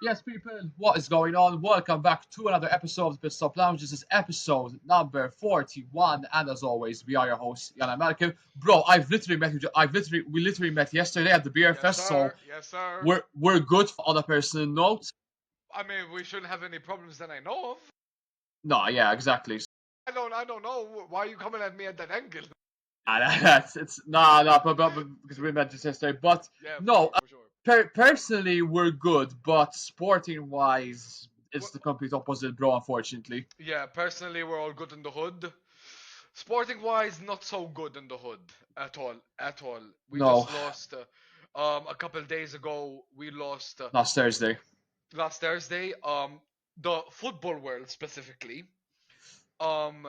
Yes, people, what is going on? Welcome back to another episode of the Pit Stop Lounge. This is episode number 41, and as always, we are your hosts, Jan and Malcolm. Bro, we literally met yesterday at the beer Yes, fest, so sir. Yes, sir. we're good on a personal note. I mean, we shouldn't have any problems that I know of. No, yeah, exactly. I don't know. Why are you coming at me at that angle? But because we met this yesterday. But Yeah, for no, sure, for sure. personally, we're good, but sporting wise, it's Well, the complete opposite, bro. Unfortunately. yeah, personally, we're all good in the hood. Sporting wise, not so good in the hood at all. At all. We No, just lost. A couple days ago, we lost last Thursday. last Thursday. The football world specifically. Um,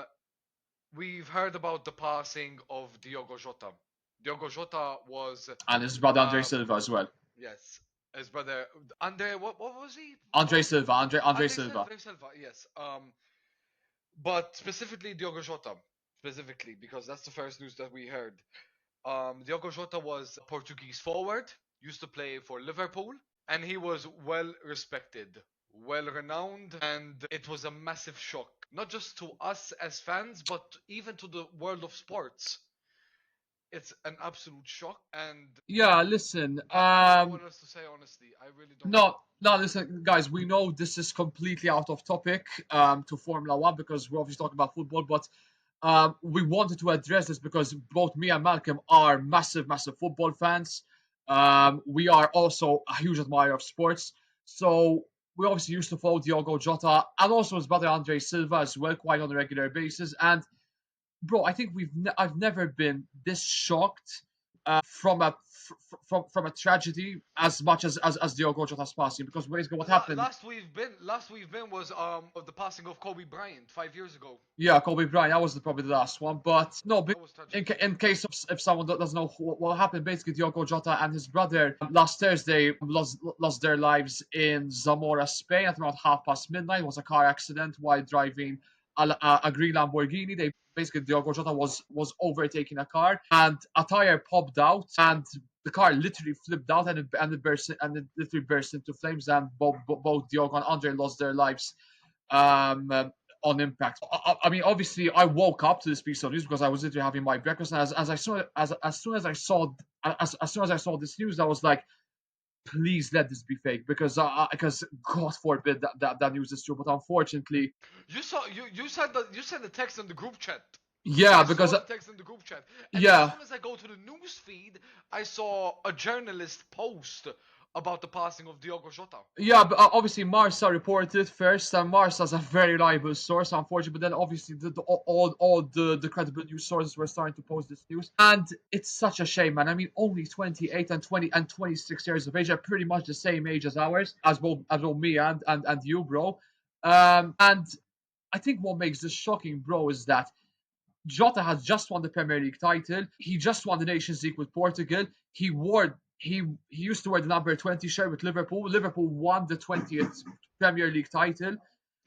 we've heard about the passing of Diogo Jota. Diogo Jota was And his brother Andre um Silva as well. yes, his brother Andre. What was he Andre called? Silva, Andre Andre Silva. Silva. Andre Silva. Yes. But specifically Diogo Jota, specifically because that's the first news that we heard. Diogo Jota was a Portuguese forward, used to play for Liverpool, and he was well respected, well renowned, and it was a massive shock, not just to us as fans, but even to the world of sports. It's an absolute shock, and Yeah, listen. I don't know what else to say. Honestly, I really don't know. No, no, listen, guys. We know this is completely out of topic to Formula One because we're obviously talking about football, but we wanted to address this because both me and Malcolm are massive, massive football fans. We are also a huge admirer of sports, so we obviously used to follow Diogo Jota and also his brother Andre Silva as well, quite on a regular basis. And bro, I think I've never been this shocked from from a tragedy as much as Diogo Jota's passing because basically what happened. Last we've been was of the passing of Kobe Bryant 5 years ago. Yeah, Kobe Bryant, that was probably the last one. But no, That was tragic. in case of if someone doesn't know what happened, basically Diogo Jota and his brother last Thursday lost their lives in Zamora, Spain at around midnight. It was a car accident while driving a green Lamborghini. They basically Diogo Jota was overtaking a car and a tire popped out and the car literally flipped out and it literally burst into flames and both Diogo and Andre lost their lives um, on impact. I mean, obviously, I woke up to this piece of news because I was literally having my breakfast, and as soon as I saw as soon as I saw this news, I was like, please let this be fake because God forbid that news is true. But unfortunately, You sent the text in the group chat. yeah, I because saw the text in the group chat, and as yeah, soon as I go to the news feed, I saw a journalist post about the passing of Diogo Jota. yeah, but obviously Marsa reported first, and Marsa's a very reliable source, unfortunately. But then obviously all the credible news sources were starting to post this news, and it's such a shame, man. I mean, only 28 and 26 years of age are pretty much the same age as ours, as both me and you, bro. And I think what makes this shocking, bro, is that Jota has just won the Premier League title. He just won the Nations League with Portugal. He used to wear the number 20 shirt with Liverpool. Liverpool won the 20th Premier League title.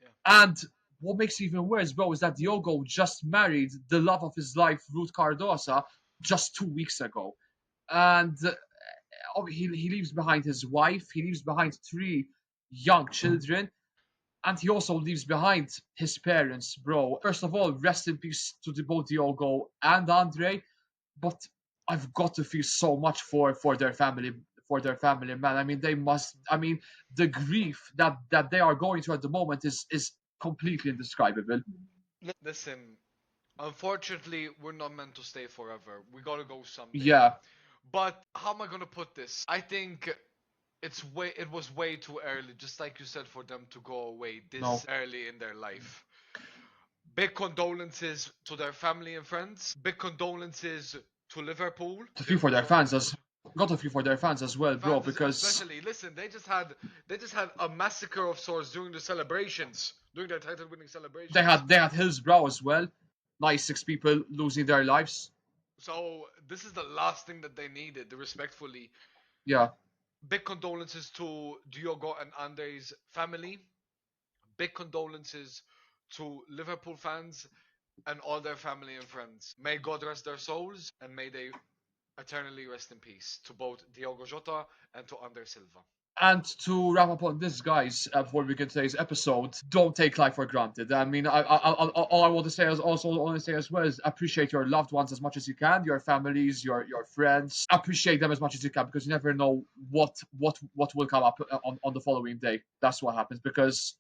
Yeah. And what makes it even worse, bro, is that Diogo just married the love of his life, Ruth Cardosa, just 2 weeks ago. And he leaves behind his wife. He leaves behind three young children and he also leaves behind his parents, bro. First of all, rest in peace to both Diogo and Andre. But I've got to feel so much for their family, man. I mean, they must. I mean, the grief that they are going through at the moment is completely indescribable. Listen, unfortunately, we're not meant to stay forever. We gotta go someday. Yeah, But how am I gonna put this? I think it was way too early, just like you said, for them to go away no, this early in their life. Big condolences to their family and friends. Big condolences to Liverpool. to feel for Liverpool their fans, fans as got to feel for their fans as well, bro. Because especially. Listen, they just had a massacre of sorts during the celebrations, during their title-winning they celebrations. had Hillsborough as well. 96 people losing their lives. So this is the last thing that they needed, respectfully. Yeah, Big condolences to Diogo and Andre's family. Big condolences to Liverpool fans and all their family and friends. May God rest their souls and may they eternally rest in peace to both Diogo Jota and to Andre Silva. And to wrap up on this, guys, before we begin today's episode, don't take life for granted. I mean, all I want to say is also want to say as well is appreciate your loved ones as much as you can, your families, your friends. Appreciate them as much as you can because you never know what will come up on the following day. That's what happens because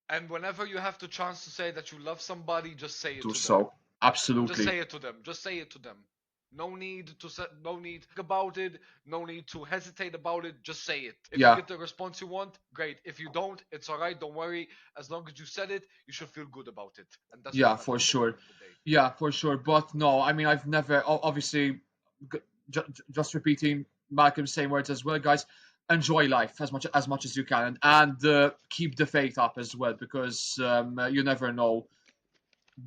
And whenever you have the chance to say that you love somebody, just say it do to them. so Just absolutely. say it to them. Just say it to them. No need to no need to think about it. No need to hesitate about it. Just say it. If you Yeah, get the response you want, great. If you don't, it's alright. Don't worry. As long as you said it, you should feel good about it, and that's what yeah, for matters at the sure. end of the day. Yeah, for sure. But no, I mean, I've never, obviously, just repeating Malcolm's same words as well, guys. Enjoy life as much as you can, and keep the faith up as well, because you never know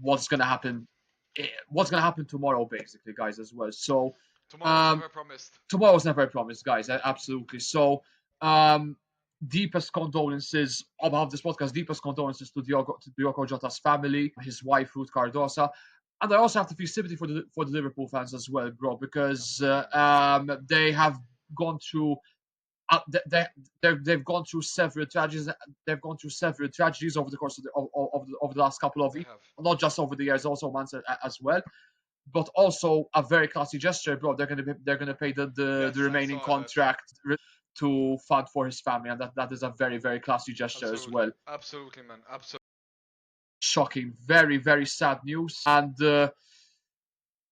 what's gonna happen. What's gonna happen tomorrow, basically, guys, as well. So, Tomorrow's um, never promised. tomorrow's never promised, guys. Absolutely. So, um, deepest condolences about this podcast. Deepest condolences to Diogo Jota's family, his wife Ruth Cardosa, and I also have to feel sympathy for the Liverpool fans as well, bro, because Absolutely, man. they have gone through. They've gone through several tragedies. They've gone through several tragedies over the course of the last couple of They years, have. not just over the years, also months as well, but also a very classy gesture, bro. They're gonna pay the Yes, I remaining saw that. contract to fund for his family, and that is a very very classy gesture as Absolutely. well. Absolutely, man. Absolutely. Shocking, very very sad news, and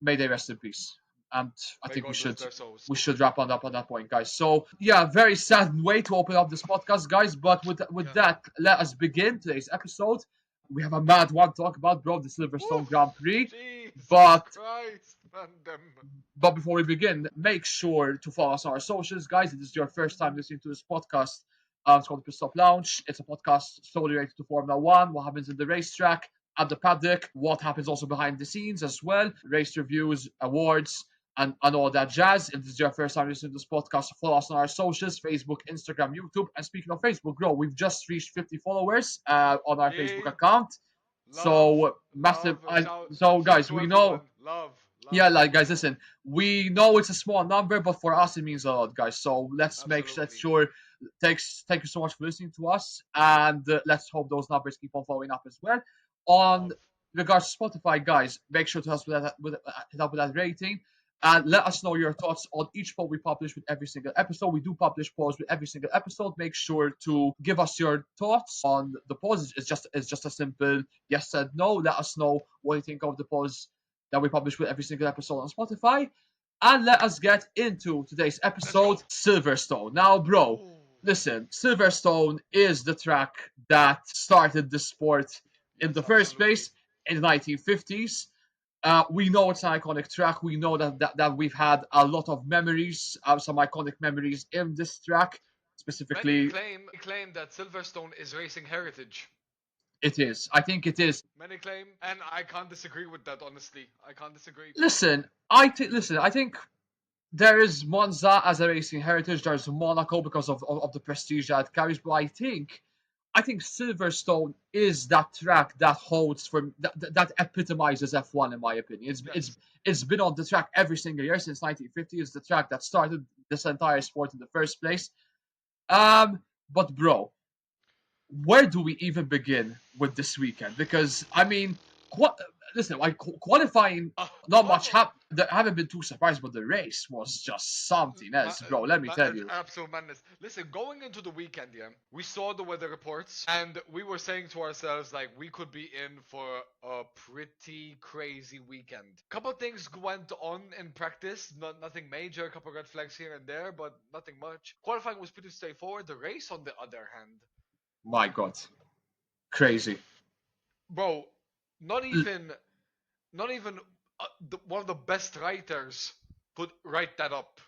may they rest in peace. And I May think we God rest should their souls. we should wrap on up on that point, guys. So yeah, very sad way to open up this podcast, guys. But with Yeah. that, let us begin today's episode. We have a mad one to talk about, bro, the Woo! Silverstone Grand Prix. Jesus But Christ, man, them. before we begin, make sure to follow us on our socials, guys. If this is your first time listening to this podcast, it's called the Pit Stop Lounge. It's a podcast solely related to Formula One, what happens in the racetrack, at the paddock, what happens also behind the scenes as well, race reviews, awards, and all that jazz. If this is your first time listening to this podcast, follow us on our socials, Facebook, Instagram, YouTube. And speaking of Facebook, bro, we've just reached 50 followers on our Facebook Yay. account. Love, So massive. love. Shout, So shout guys, to we everyone. know, Love, yeah, love. like guys, listen, we know it's a small number, but for us it means a lot, guys. So let's Absolutely. sure. Thank you so much for listening to us, and let's hope those numbers keep on following up as well. On Love. regards to Spotify, guys, make sure to help hit up with that rating, and let us know your thoughts on each poll we publish with every single episode. We do publish polls with every single episode. Make sure to give us your thoughts on the polls. It's just a simple yes and no. Let us know what you think of the polls that we publish with every single episode on Spotify. And let us get into today's Let's go. episode, Silverstone. Now, bro, Ooh. listen, Silverstone is the track that started the sport in Yes, the first absolutely. place in the 1950s. We know it's an iconic track. We know that we've had a lot of memories, some iconic memories in this track. Many Specifically, claim that Silverstone is racing heritage. it is. I think it is. Many claim, and I can't disagree with that. Honestly, I can't disagree. Listen. I think there is Monza as a racing heritage. There's Monaco because of the prestige that it carries. But I think Silverstone is that track that holds for that epitomizes F1 in my opinion. Yes. It's been on the track every single year since 1950. It's the track that started this entire sport in the first place. But bro, where do we even begin with this weekend? Because I mean, qu- listen, like qualifying, not much Well, happened. I haven't been too surprised, but the race was just something else, bro. Let me tell you. absolute madness. Listen, going into the weekend, yeah, we saw the weather reports, and we were saying to ourselves like we could be in for a pretty crazy weekend. Couple things went on in practice, nothing major. A couple red flags here and there, but nothing much. Qualifying was pretty straightforward. The race, on the other hand, My God, crazy. bro, not even, not even one of the best writers could write that up.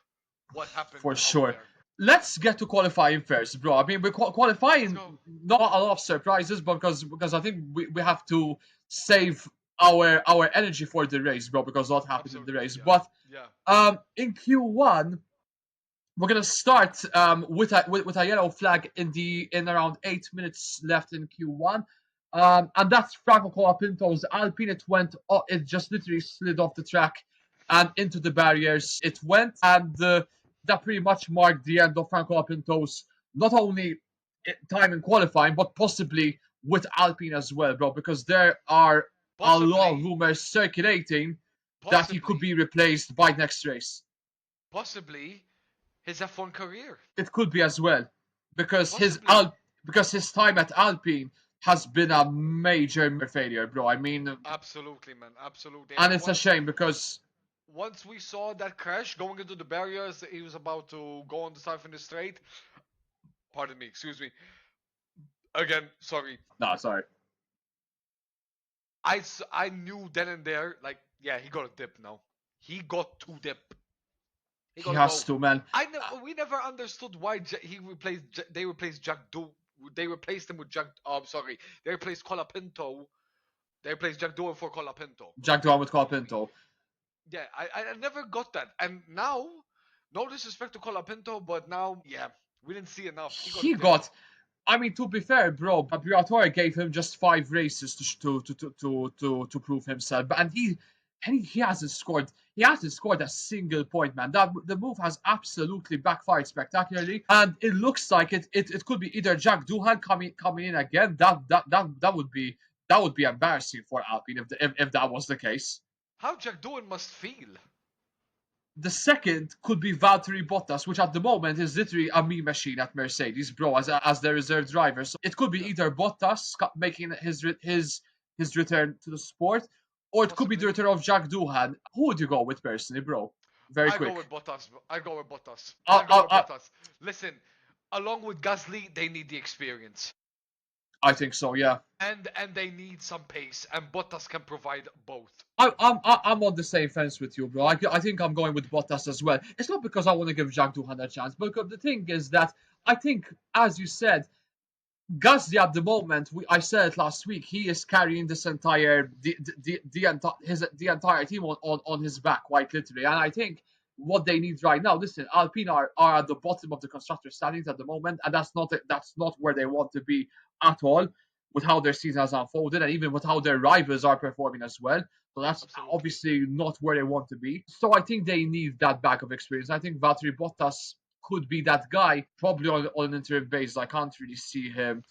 What happened For out sure. there? Let's get to qualifying first, bro. I mean, we're Let's qualifying, go. not a lot of surprises, but because I think we have to save our energy for the race, bro, because a lot happened in the Absolutely, race. yeah, But yeah. in Q1, we're gonna start with a yellow flag in around 8 minutes left in Q1. And that's Franco Colapinto's Alpine. It just literally slid off the track and into the barriers. It went, and that pretty much marked the end of Franco Colapinto's not only time in qualifying, but possibly with Alpine as well, bro, because there are a lot of Possibly, rumors circulating that he could possibly, be replaced by next race. possibly his F1 career. It could be as well, because Possibly. because his time at Alpine has been a major failure, bro. I mean, Absolutely, man. Absolutely. and And it's a shame because once we saw that crash going into the barriers, he was about to go on the start finish straight. Pardon me, excuse me. Again, sorry. no, sorry, I knew then and there, like, yeah, he got a dip now. He got to dip. He he got to has go. to, man. We never understood why they replaced Jack Do. They replaced him with Jack. Oh, I'm sorry. They replaced Colapinto. They replaced Jack Doohan for Colapinto. Jack Doohan with Colapinto. Yeah, I never got that. And now, no disrespect to Colapinto, but now, yeah, we didn't see enough. He got a He dip. got. I mean, to be fair, bro, Briatore gave him just 5 races to prove himself, and he hasn't scored. He hasn't scored a single point, man. That the move has absolutely backfired spectacularly, and it looks like it could be either Jack Doohan coming in again. That would be embarrassing for Alpine if that was the case. How Jack Doohan must feel. The second could be Valtteri Bottas, which at the moment is literally a meme machine at Mercedes, bro, as their reserve driver. So it could be Yeah, either Bottas making his return to the sport, or it could be the possibly. return of Jack Doohan. Who would you go with personally, bro? Very I go quick. with Bottas. I go with Bottas. I I go with I I, Bottas. Listen, along with Gasly, they need the experience. I think so. Yeah. And they need some pace, and Bottas can provide both. I'm on the same fence with you, bro. I think I'm going with Bottas as well. It's not because I want to give Jack Doohan a chance, but the thing is that I think, as you said, Gasly at the moment, I said it last week. He is carrying this entire the entire team on his back, quite literally. And I think what they need right now. Listen, Alpine are at the bottom of the constructor standings at the moment, and that's not where they want to be at all. With how their season has unfolded, and even with how their rivals are performing as well. So that's Absolutely. obviously not where they want to be. So I think they need that bag of experience. I think Valtteri Bottas could be that guy, probably on an interim basis. I can't really see him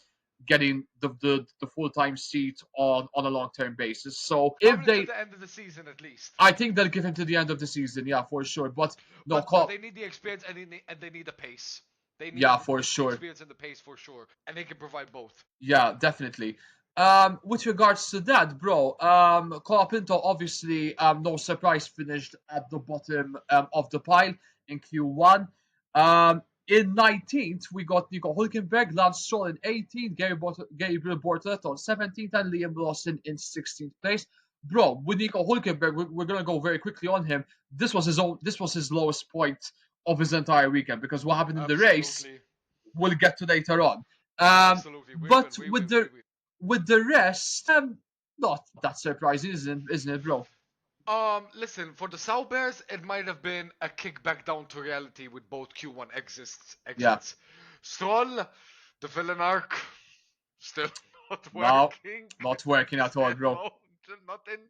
getting the full time seat on a long term basis. So if Probably to they, the end of the season at least. I think they'll give him to the end of the season, yeah, for sure. But no, But they need the experience and they need the pace. They need yeah, for the sure. experience and the pace for sure, and they can provide both. Yeah, definitely. With regards to that, bro, Colapinto obviously, no surprise, finished at the bottom of the pile in Q1. In 19th, we got Nico Hulkenberg, Lance Stroll in 18th, Gabriel Bortoleto on 17th, and Liam Lawson in 16th place. Bro, with Nico Hulkenberg, we're gonna go very quickly on him. This was his lowest point of his entire weekend because what happened in the race Absolutely. we'll get to later on. Um, Absolutely. We will. but We will. We will. with the rest, not that surprising, isn't it, bro? Listen, for the Saubers, it might have been a kick back down to reality with both Q1 Yeah, exits. Stroll, the villain arc, still not no, working. not working at all, bro. No, nothing.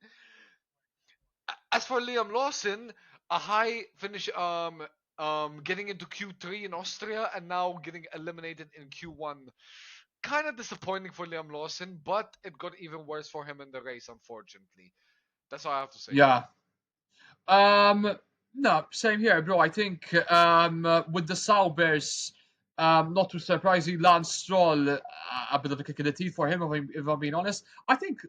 As for Liam Lawson, a high finish, getting into Q3 in Austria and now getting eliminated in Q1. Kind of disappointing for Liam Lawson, but it got even worse for him in the race, unfortunately. That's all I have to say. Yeah. No, same here, bro. I think with the Saubers, not too surprising, Lance Stroll, a bit of a kick in the teeth for him, if I'm being honest. I think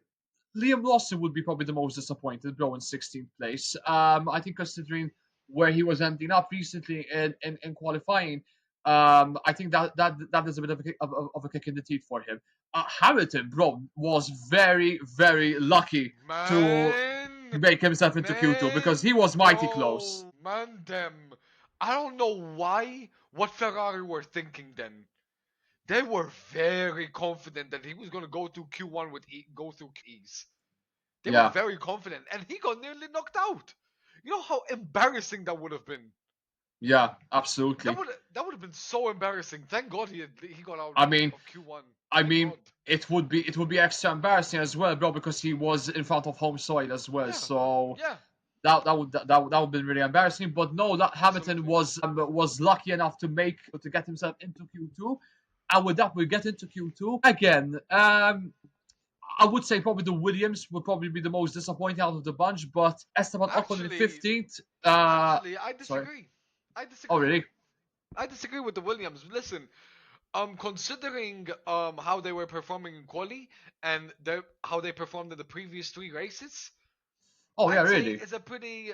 Liam Lawson would be probably the most disappointed, bro, in 16th place. I think considering where he was ending up recently in qualifying, I think that is a bit of of a kick in the teeth for him. Hamilton, bro, was very, very lucky to Man, make himself into Q2 because he man, was mighty close. bro, man, them. I don't know why, what Ferrari were thinking then. They were very confident that he was going to go through Q1 go through ease. They were Yeah, very confident, and he got nearly knocked out. You know how embarrassing that would have been. yeah, absolutely. That would have been so embarrassing. Thank God he got out I mean, of Q1. I Thank mean, God. it would be extra embarrassing as well, bro, because he was in front of home soil as well. Yeah, So yeah. that would be really embarrassing. But no, Hamilton Absolutely. was lucky enough to get himself into Q2, and with that we get into Q2 again. I would say probably the Williams would probably be the most disappointing out of the bunch, but Esteban Ocon in Actually, 15th. I Sorry. disagree. I Oh disagree. really? I disagree with the Williams. Listen, considering how they were performing in quali and how they performed in the previous three races, Oh yeah, I'd say really? it's a pretty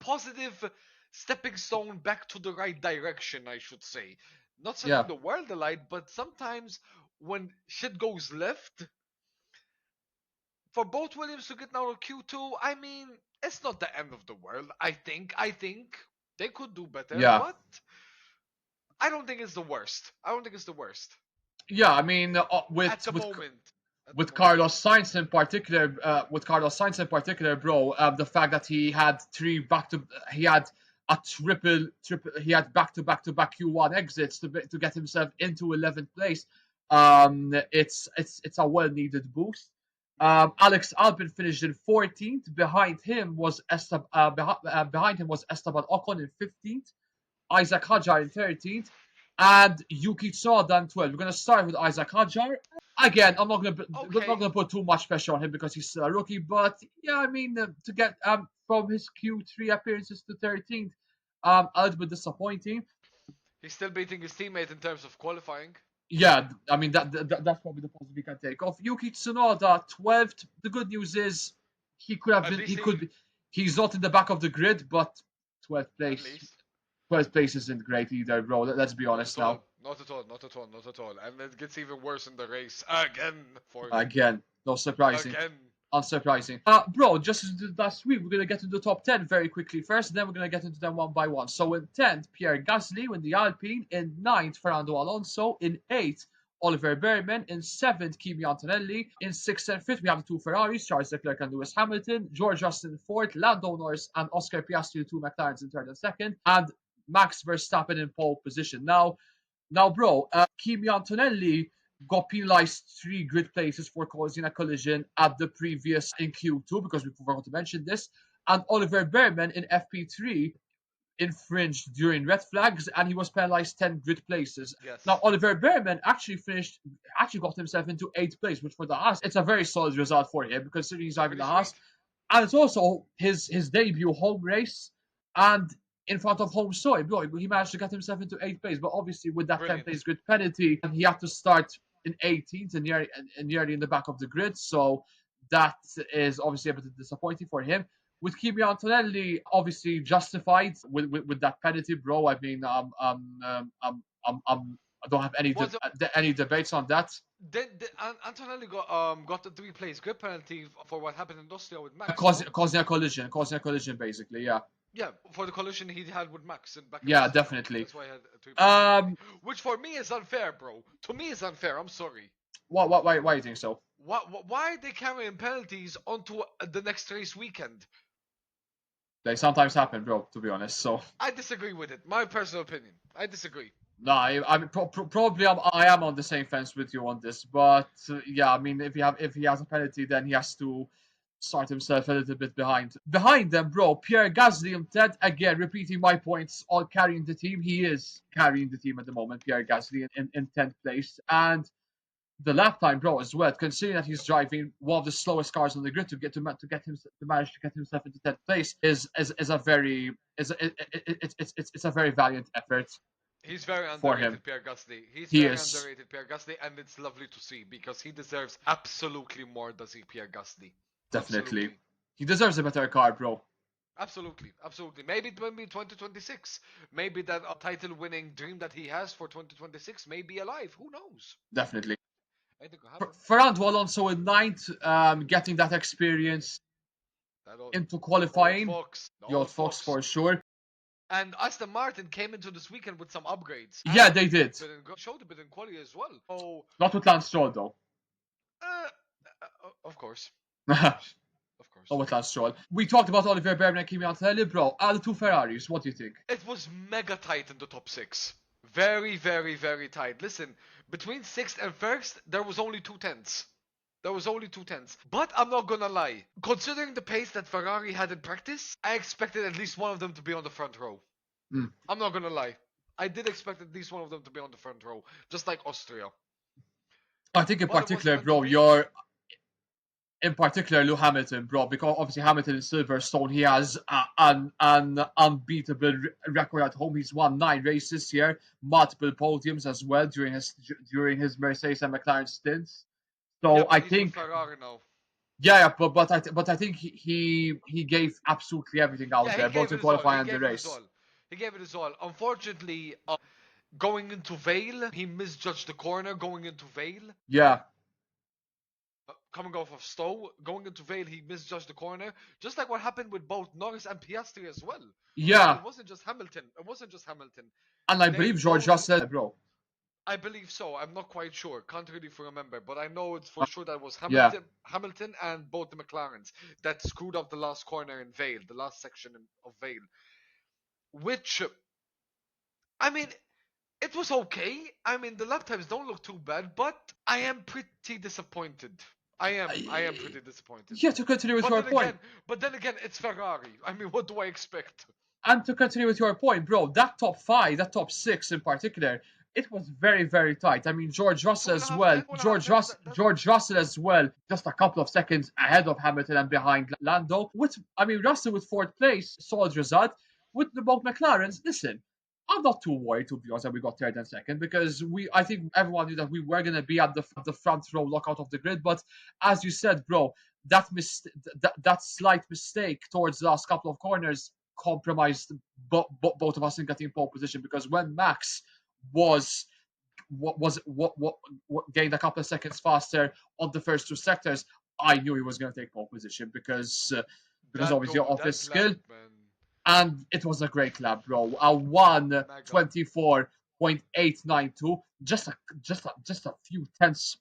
positive stepping stone back to the right direction, I should say. Not Yeah. setting the world alight, but sometimes when shit goes left, for both Williams to get now to Q2, I mean, it's not the end of the world. I think they could do better, Yeah. but I don't think it's the worst. I don't think it's the worst Yeah. I mean, at the moment. At the with moment. Carlos Sainz in particular, bro, the fact that he had a he had back to back Q1 exits to get himself into 11th place. It's a well needed boost. Alex Albin finished in 14th. Behind him was Esteban Ocon in 15th. Isaac Hajar in 13th, and Yuki Tsunoda in 12th. We're going to start with Isaac Hajar. Again, not Okay, gonna put too much pressure on him because he's still a rookie, but yeah, I mean to get from his Q3 appearances to 13th, a little bit disappointing. he's still beating his teammate in terms of qualifying. Yeah, I mean that's probably the positive we can take off. Yuki Tsunoda 12th. The good news is he could have At been least he, he's not in the back of the grid, but 12th at place least. 12th place isn't great either, bro. Let's be Not honest at all. now. Not at all. Not at all. Not at all. And it gets even worse in the race again for him. Again, no surprising. Again. Unsurprising. Bro, just as we did last week, we're going to get into the top 10 very quickly first, and then we're going to get into them one by one. So in 10th, Pierre Gasly in the Alpine. In 9th, Fernando Alonso. In 8th, Oliver Behrman. In 7th, Kimi Antonelli. In 6th and 5th, we have the two Ferraris, Charles Leclerc and Lewis Hamilton. George Russell in 4th, Lando Norris and Oscar Piastri, the two McLarens in 3rd and 2nd. And Max Verstappen in pole position. Now, bro, Kimi Antonelli got penalized 3 grid places for causing a collision at the previous in Q2 because we forgot to mention this. And Oliver Behrman in FP3 infringed during red flags and he was penalized 10 grid places. Now, Yes. Oliver Behrman actually got himself into 8th place, which for the Haas, it's a very solid result for him considering he's driving Pretty the Haas, sweet. and it's also his debut home race, and in front of home soil. Boy, he managed to get himself into 8th place, but obviously with that 10 Brilliant. place grid penalty, he had to start in 18th and nearly in the back of the grid. So that is obviously a bit disappointing for him. With Kimi Antonelli, obviously justified with that penalty, bro. I mean, I don't have Was it, any debates on that. Antonelli got the 3 plays grid penalty for what happened in Austria with Max, Causing, no? causing a collision, basically. Yeah, Yeah, for the collision he had with Max back in yeah, Austria. definitely. That's why I had a 3 plays grid penalty. Um, Which for me is unfair, bro. To me is unfair. I'm sorry. why do you think so? Why are they carrying penalties onto the next race weekend? They sometimes happen, bro. To be honest, so I disagree with it. My personal opinion. I disagree. no, I mean, probably I am on the same fence with you on this, but yeah, I mean, if he has a penalty, then he has to start himself a little bit behind. Behind them, bro, Pierre Gasly in 10th, again, repeating my points, all carrying the team. He is carrying the team at the moment, Pierre Gasly in 10th place. And the lap time, bro, as well, considering that he's driving one of the slowest cars on the grid to manage to get himself into 10th place is a very it's a very valiant effort He's very for him. underrated, Pierre Gasly. He's He very is underrated, Pierre Gasly, and it's lovely to see because he deserves absolutely more, does he, Pierre Gasly? definitely Absolutely. he deserves a better car, bro. Absolutely, absolutely. Maybe it will be 2026. Maybe that title-winning dream that he has for 2026 may be alive. Who knows? Definitely. Anything could happen. Fernando Alonso in 9th, getting that experience That old, into the old qualifying. fox, the The old old Fox fox. for sure. And Aston Martin came into this weekend with some upgrades Yeah, and they did. showed a bit in quality as well. So, Not with Lance Stroll though. of course, of Not course, of course. with Lance Stroll. We talked about Oliver Behrman and Kimi Antonelli, bro. The two Ferraris. What do you think? It was mega tight in the top 6. Very, very, very tight. Listen, between 6th and 1st, there was only 2 tenths. There was only 2 tenths. But I'm not gonna lie. Considering the pace that Ferrari had in practice, I expected at least one of them to be on the front row. Mm. I'm not gonna lie. I did expect at least one of them to be on the front row, just like Austria. I think in But it wasn't particular, meant to bro, be. in particular Lewis Hamilton, bro, because obviously Hamilton in Silverstone, he has an unbeatable record at home. He's won 9 races here, multiple podiums as well during his Mercedes and McLaren stints. Yeah, So I but he's with think, Ferrari now. yeah, but I think he gave absolutely everything out Yeah, he there, both gave in it his all. qualifying He and the gave it his race. all. He gave it his all. Unfortunately, going into Vale, he misjudged the corner going into Vale. Yeah, Coming off of Stowe, going into Vale, he misjudged the corner. Just like what happened with both Norris and Piastri as well. yeah, It wasn't just Hamilton. It wasn't just Hamilton. and I They believe George both. Russell, bro. I believe so. I'm not quite sure. Can't really remember, but I know it's for sure that was Yeah, Hamilton, and both the McLarens that screwed up the last corner in Vale, the last section of Vale. Which, I mean, it was okay. I mean, the lap times don't look too bad, but I am pretty disappointed. I am pretty disappointed. yeah. To continue with But your then point, again, it's Ferrari. I mean, what do I expect? and to continue with your point, bro, that top five, that top six in particular, it was very, very tight. I mean, George Russell as well. Two and a half tenths. That, George Russell as well, just a couple of seconds ahead of Hamilton and behind Lando. Russell with fourth place, solid result. With the both McLarens, listen, I'm not too worried to be honest that we got third and second because I think everyone knew that we were gonna be at the front row lockout of the grid. But as you said, bro, that slight mistake towards the last couple of corners compromised both of us in getting pole position because when Max was what gained a couple of seconds faster on the first 2 sectors, I knew he was going to take pole position because obviously of his that lap, skill, man. and it was a great lap, bro. A one Mega. 24.892, just a few tenths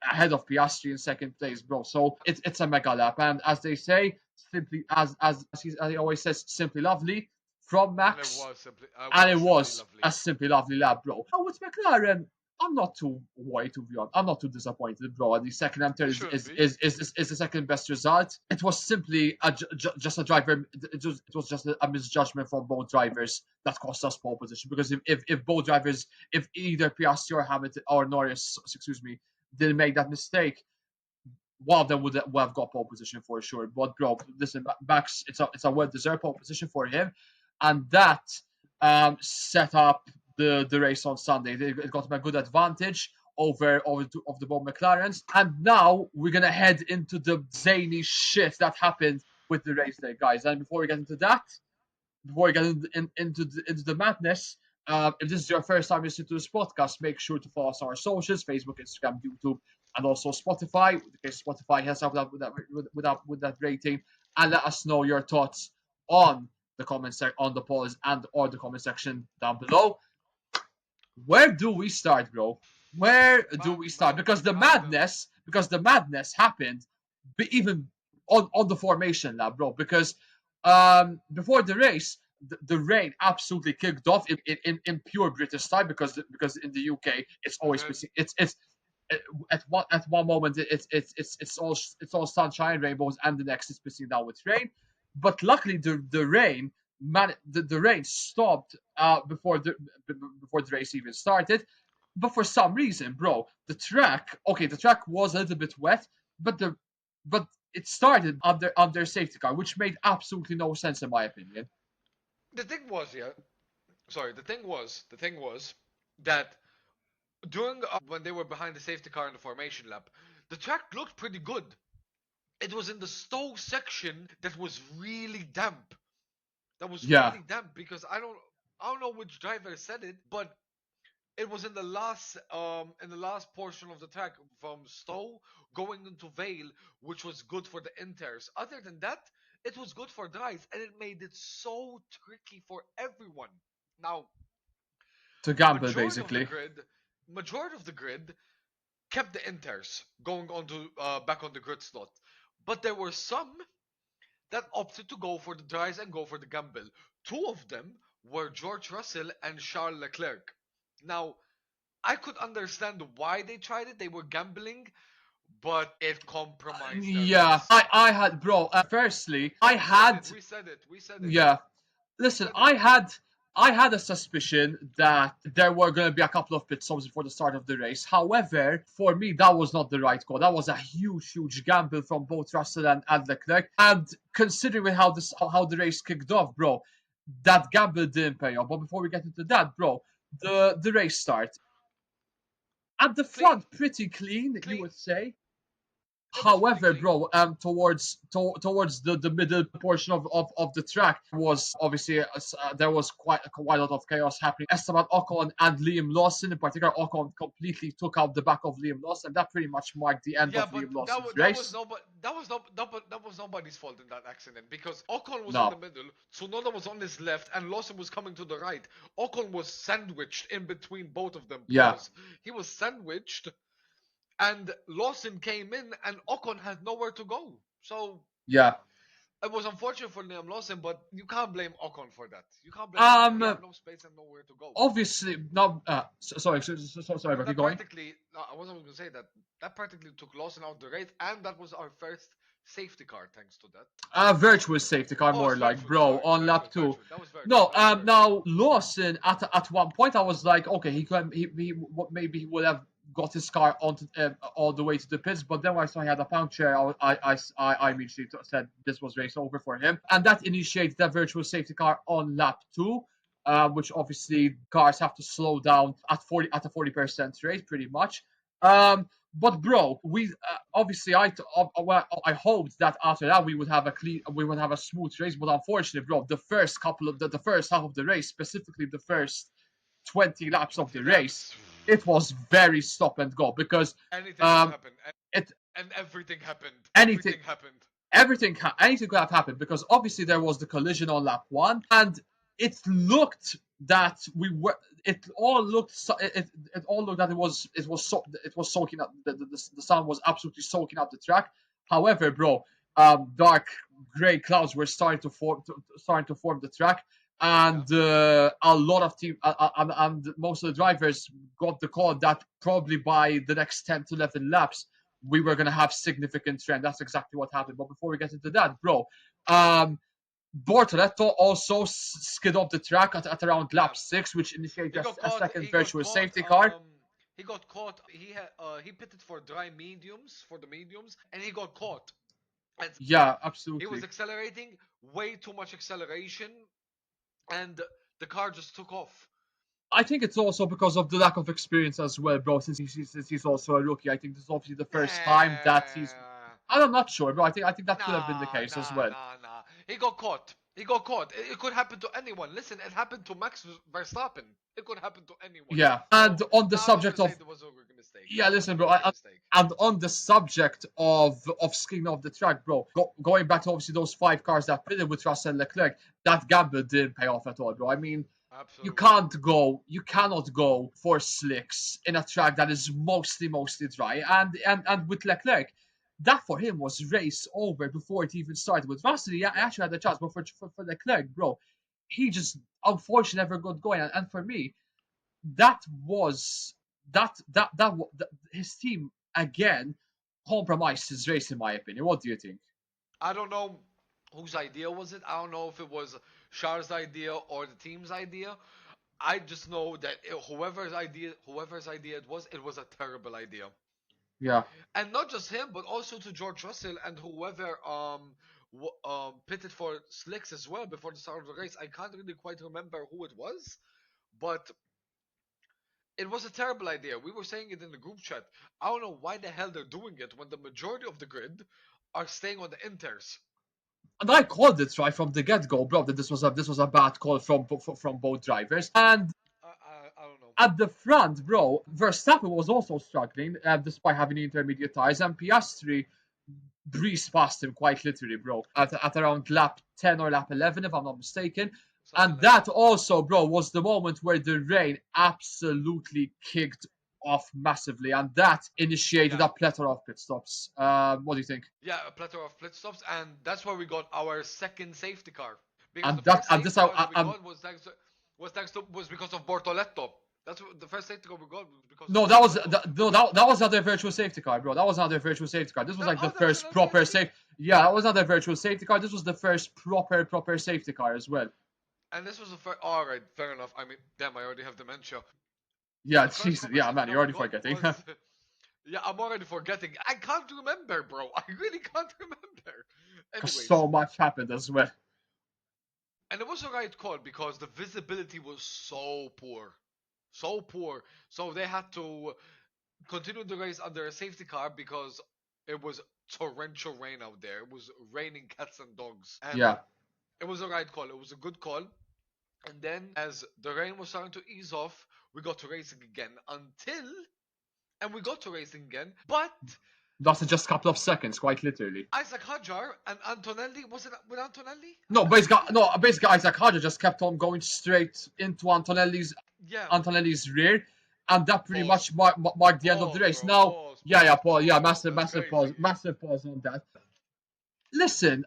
ahead of Piastri in second place, bro. So it's a mega lap, and as they say, simply as he always says, simply lovely from And it Max, was simply, and it simply was lovely. a simply lovely lap, bro. Now with McLaren, I'm not too worried to be honest. I'm not too disappointed, bro. The second and third You is shouldn't is, be. is, is, is the second best result. It was simply just a driver. It was just a misjudgment from both drivers that cost us pole position. Because if both drivers, if either Piastri or Hamilton or Norris, excuse me, didn't make that mistake, one of them would have got pole position for sure. But bro, listen, Max, it's a well deserved pole position for him, and that set up the race on Sunday. It got him a good advantage of the both McLarens, and now we're gonna head into the zany shit that happened with the race day, guys. And before we get into that, before we get into the madness, if this is your first time listening to this podcast, make sure to follow us on our socials: Facebook, Instagram, YouTube, and also Spotify. In case Spotify has up with that rating, and let us know your thoughts on on the polls and or the comment section down below. Where do we start, bro? Where do we start? Because the madness happened even on the formation lab, bro. Because before the race, the rain absolutely kicked off in pure British style because in the UK it's It always did. it's at one moment it's all sunshine, rainbows, and the next it's pissing down with rain. But luckily the rain stopped before the race even started. But for some reason, bro, the track was a little bit wet, but it started under safety car, which made absolutely no sense in my opinion. The thing was, yeah. Sorry. The thing was that during when they were behind the safety car in the formation lap, the track looked pretty good. It was in the Stowe section that was really damp. That was Yeah, really damp because I don't know which driver said it, but it was in the last portion of the track from Stowe going into Vale, which was good for the inters. Other than that, it was good for drives, and it made it so tricky for everyone. Now, to gamble majority of the basically. grid, majority of the grid kept the inters going on to back on the grid slot, but there were some that opted to go for the drives and go for the gamble. Two of them were George Russell and Charles Leclerc. Now, I could understand why they tried it. They were gambling, but it compromised their Yeah, race. I had, bro. Firstly, I We said had, it. We said it. We said it. yeah. We Listen, said it. I had a suspicion that there were going to be a couple of pit stops before the start of the race. However, for me, that was not the right call. That was a huge gamble from both Russell and Leclerc. And considering how the race kicked off, bro, that gamble didn't pay off. But before we get into that, bro, the race start at the Clean. front pretty clean, you Clean. would say. It was pretty However, clean. bro, towards the middle portion of the track was obviously there was quite a lot of chaos happening. Esteban Ocon and Liam Lawson, in particular, Ocon completely took out the back of Liam Lawson, and that pretty much marked the end Yeah, of but Liam Lawson's that was race. nobody. That was nobody's fault in that accident because Ocon was in the No, middle, Tsunoda was on his left, and Lawson was coming to the right. Ocon was sandwiched in between both of them. yeah, Pause. He was sandwiched, and Lawson came in, and Ocon had nowhere to go. So yeah. it was unfortunate for Liam Lawson, but you can't blame Ocon for that. You can't blame Ocon. He Um, had no space and nowhere to go. obviously, no. Sorry, And but keep that going. practically, no, I wasn't going to say that. That practically took Lawson out the race, and that was our first safety car thanks to that. Virtuous safety car, Oh, it's more like, virtuous. bro, Sorry, on lap virtuous, two. virtuous. That was virtuous. No, That was virtuous. now Lawson at one point I was like, okay, maybe he would have got his car onto all the way to the pits, but then when I saw he had a puncture, I immediately said this was race over for him, and that initiated that virtual safety car on lap two. Which obviously cars have to slow down at a 40% rate, pretty much. But bro, we obviously I hoped that after that we would have a smooth race, but unfortunately, bro, the first half of the race, specifically the first 20 laps of 20 the race, laps. it was very stop and go because Anything could um happen. it And everything happened. anything Everything happened. anything could have happened because obviously there was the collision on lap one, and it looked that we were. It all looked. It all looked that it was soaking up. The sun was absolutely soaking up the track. However, bro, dark gray clouds were starting to form the track, Yeah. and a lot of and most of the drivers got the call that probably by the next 10 to 11 laps we were going to have significant trend. That's exactly what happened. But before we get into that, bro, Bortoletto also skid off the track at around Yeah. lap six, which He initiated got a caught. second He got virtuous caught. safety car. He got caught. He pitted for dry mediums for the mediums, and he got caught. And Yeah, he was absolutely. accelerating way too much acceleration, and the car just took off. I think it's also because of the lack of experience as well, bro. Since he's also a rookie, I think this is obviously the first time that he's. Nah, I'm not sure, bro. I think that could have been the nah, case as nah, well. nah, nah. He got caught. He got caught. It could happen to anyone. Listen, it happened to Max Verstappen. It could happen to anyone. Yeah, So and on the now I'm not gonna subject say of it was a rookie mistake. yeah, It was listen, a bro. rookie mistake. And on the subject of skiing off the track, bro, going back to obviously those five cars that pitted with Russell and Leclerc, that gamble didn't pay off at all, bro. I mean, Absolutely. you cannot go for slicks in a track that is mostly dry. And with Leclerc, that for him was race over before it even started. With Russell, he Yeah. actually had the chance, but for Leclerc, bro, he just unfortunately never got going. And for me, that was that his team again compromised his race in my opinion. What do you think? I don't know whose idea was it. I don't know if it was Char's idea or the team's idea. I just know that whoever's idea it was a terrible idea. Yeah, And not just him, but also to George Russell and whoever pitted for slicks as well before the start of the race. I can't really quite remember who it was, but it was a terrible idea. We were saying it in the group chat. I don't know why the hell they're doing it when the majority of the grid are staying on the inters. and I called it right from the get-go, bro, that this was a bad call from both drivers. And I don't know. at the front, bro, Verstappen was also struggling despite having intermediate tires, and Piastri breezed past him quite literally, bro, at around lap 10 or lap 11, if I'm not mistaken. Something And like that. that also, bro, was the moment where the rain absolutely kicked off massively, and that initiated Yeah. a plethora of pit stops. What do you think? Yeah, a plethora of pit stops, and that's where we got our second safety car. Because the And that first and this safety I, car that we I'm got was because of Bortoletto. That's what, the first safety car we got was because No, of that was Colapinto. no, that was not a virtual safety car, bro. That was not a virtual safety car. This was like the That was first another proper safety. safe. Yeah, that was not a virtual safety car. This was the first proper safety car as well. And this was the first. All right, fair enough. I mean, damn, I already have dementia. Yeah, The first Jesus. proper Yeah, safety man, car you're we already got forgetting. was. Yeah, I'm already forgetting. I can't remember, bro. I really can't remember. Because Anyways, so much happened as well. and it was a right call because the visibility was so poor. So poor. So they had to continue the race under a safety car because it was torrential rain out there. It was raining cats and dogs. And Yeah, it was a right call. It was a good call. And then, as the rain was starting to ease off, we got to racing again and we got to racing again. But lasted just a couple of seconds, quite literally. Isaac Hadjar and Antonelli, was it with Antonelli? No, basically Isaac Hadjar just kept on going straight into Yeah. Antonelli's rear, and that pretty Pause. much marked the end of the Pause, race. bro. Now, Pause. yeah, Pause. Paul, yeah, Pause. That's crazy. massive pause on that. Listen,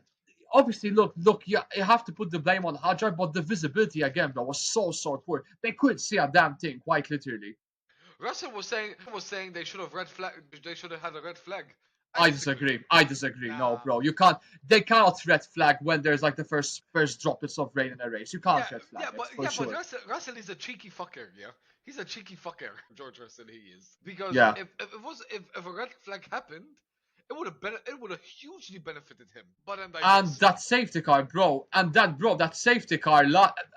obviously, look, yeah, you have to put the blame on Hadjar, but the visibility again, bro, was so poor. They couldn't see a damn thing, quite literally. Russell was saying they should have red flag. They should have had a red flag. I I disagree. disagree. I disagree. No, Nah. bro, you can't. They cannot red flag when there's like the first droplets of rain in a race. You can't red flag it for But sure. Russell is a cheeky fucker. Yeah, he's a cheeky fucker. George Russell, he is because Yeah. if a red flag happened, it would have hugely benefited him. But I And digress. that safety car, bro, that safety car,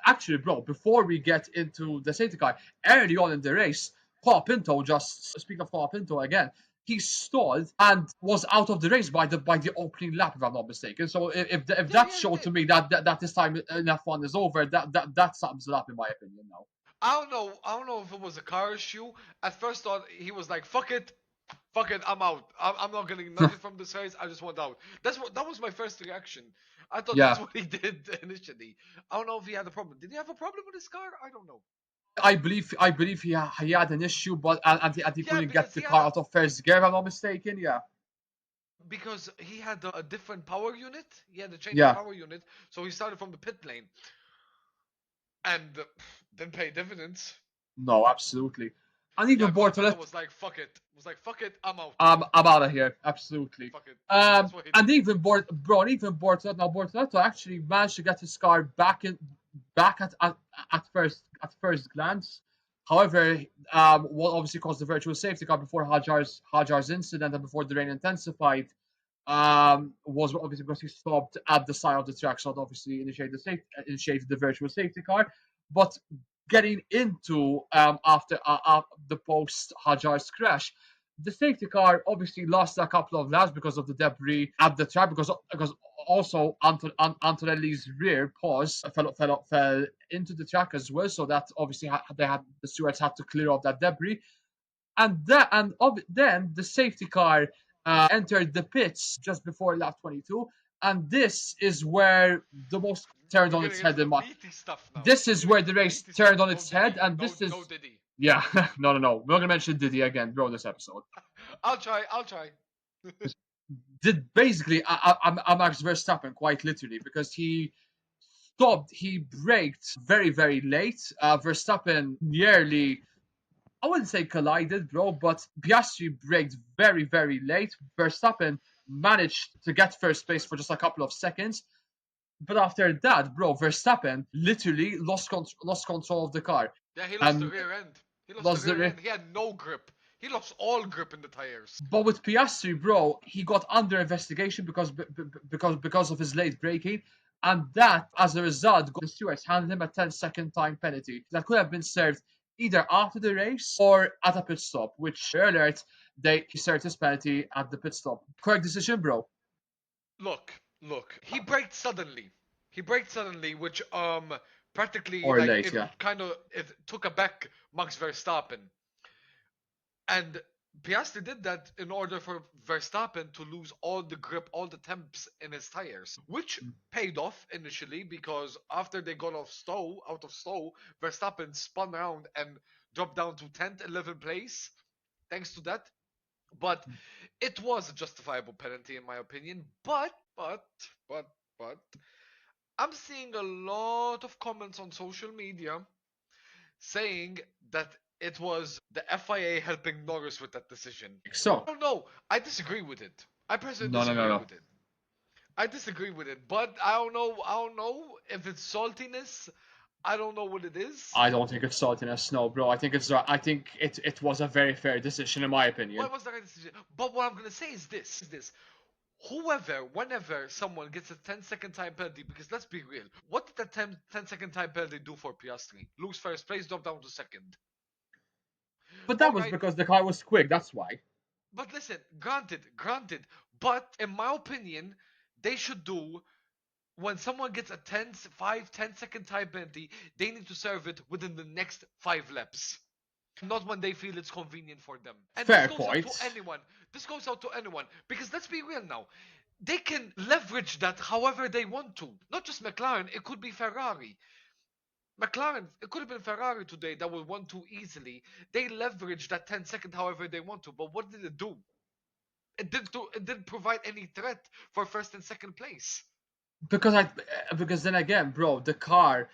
actually, bro, before we get into the safety car, early on in the race, Colapinto, just speak of Colapinto again, he stalled and was out of the race by the opening lap, if I'm not mistaken. So if Yeah, that yeah, he showed to did. me that this time in F1 is over, that sums it up in my opinion now. I don't know. I don't know if it was a car issue. At first, thought he was like, "Fuck it, fuck it, I'm out. I'm not getting nothing from this race. I just want out." That was my first reaction. I thought that's Yeah, what he did initially. I don't know if he had a problem. Did he have a problem with his car? I don't know. I believe he had an issue, but and he Yeah, couldn't get because the he had car out of first gear, if I'm not mistaken. Yeah, a different power unit. He had to change the yeah, power unit, so he started from the pit lane and didn't pay dividends. no, absolutely. And even Yeah, Colapinto Bortoleto, was like, "Fuck it." Was like, "Fuck it, I'm out. I'm out of here. Absolutely. Fuck it." That's what he did. And even Bortoleto actually managed to get his car back at first glance. However, what obviously caused the virtual safety car before Hajar's incident and before the rain intensified, was obviously because he stopped at the side of the track, so it obviously initiated the virtual safety car. But getting into after the post Hajar's crash, the safety car obviously lost a couple of laps because of the debris at the track, because also Antonelli's rear pause fell into the track as well, so that obviously the stewards had to clear off that debris, then the safety car entered the pits just before lap 22, and this is where the most turned We're on its getting into head the in my. meaty stuff now. This We're is getting where into the the race meaty stuff. turned on No its head, Diddy. and No, this no is. Diddy. Yeah, no. We're not gonna mention Diddy again, bro. This episode I'll try. I'll try. did basically Max Verstappen quite literally, because he braked very late. Verstappen nearly, I wouldn't say collided, bro, but Piastri braked very late. Verstappen managed to get first place Sorry. for just a couple of seconds, but after that, bro, Verstappen literally lost control of the car Yeah, he lost the and rear end. He lost the lost rear the. end. He had no grip. He lost all grip in the tires. But with Piastri, bro, he got under investigation because of his late braking, and that, as a result, the stewards handed him a 10-second time penalty that could have been served either after the race or at a pit stop. Which, alert, he served his penalty at the pit stop. Correct decision, bro. Look. He braked suddenly. He braked suddenly, which practically Or like late, yeah. it took aback Max Verstappen. And Piastri did that in order for Verstappen to lose all the grip, all the temps in his tires, which paid off initially because after they got out of stow, Verstappen spun around and dropped down to 10th, 11th place thanks to that. But it was a justifiable penalty in my opinion. But I'm seeing a lot of comments on social media saying that it was the FIA helping Norris with that decision. So, I don't know. I disagree with it. I personally no, no, no, disagree no. with it. I disagree with it, but I don't know. I don't know if it's saltiness. I don't know what it is. I don't think it's saltiness, no, bro. I think it's. I think it was a very fair decision in my opinion. Why was the right decision? But what I'm gonna say is this. Whenever someone gets a 10-second time penalty, because let's be real, what did that 10-second time penalty do for Piastri? Lose first place, drop down to second. But that was Alright, because the car was quick. That's why. but listen, granted. But in my opinion, they should do when someone gets a 10-second time penalty, they need to serve it within the next 5 laps. Not when they feel it's convenient for them. And Fair this goes out point. to anyone. This goes out to anyone. Because let's be real now. They can leverage that however they want to. Not just McLaren, it could be Ferrari. McLaren, it could have been Ferrari today that would want to easily. They leveraged that 10-second however they want to. But what did it do? It didn't provide any threat for first and second place. Because then again, bro, the car,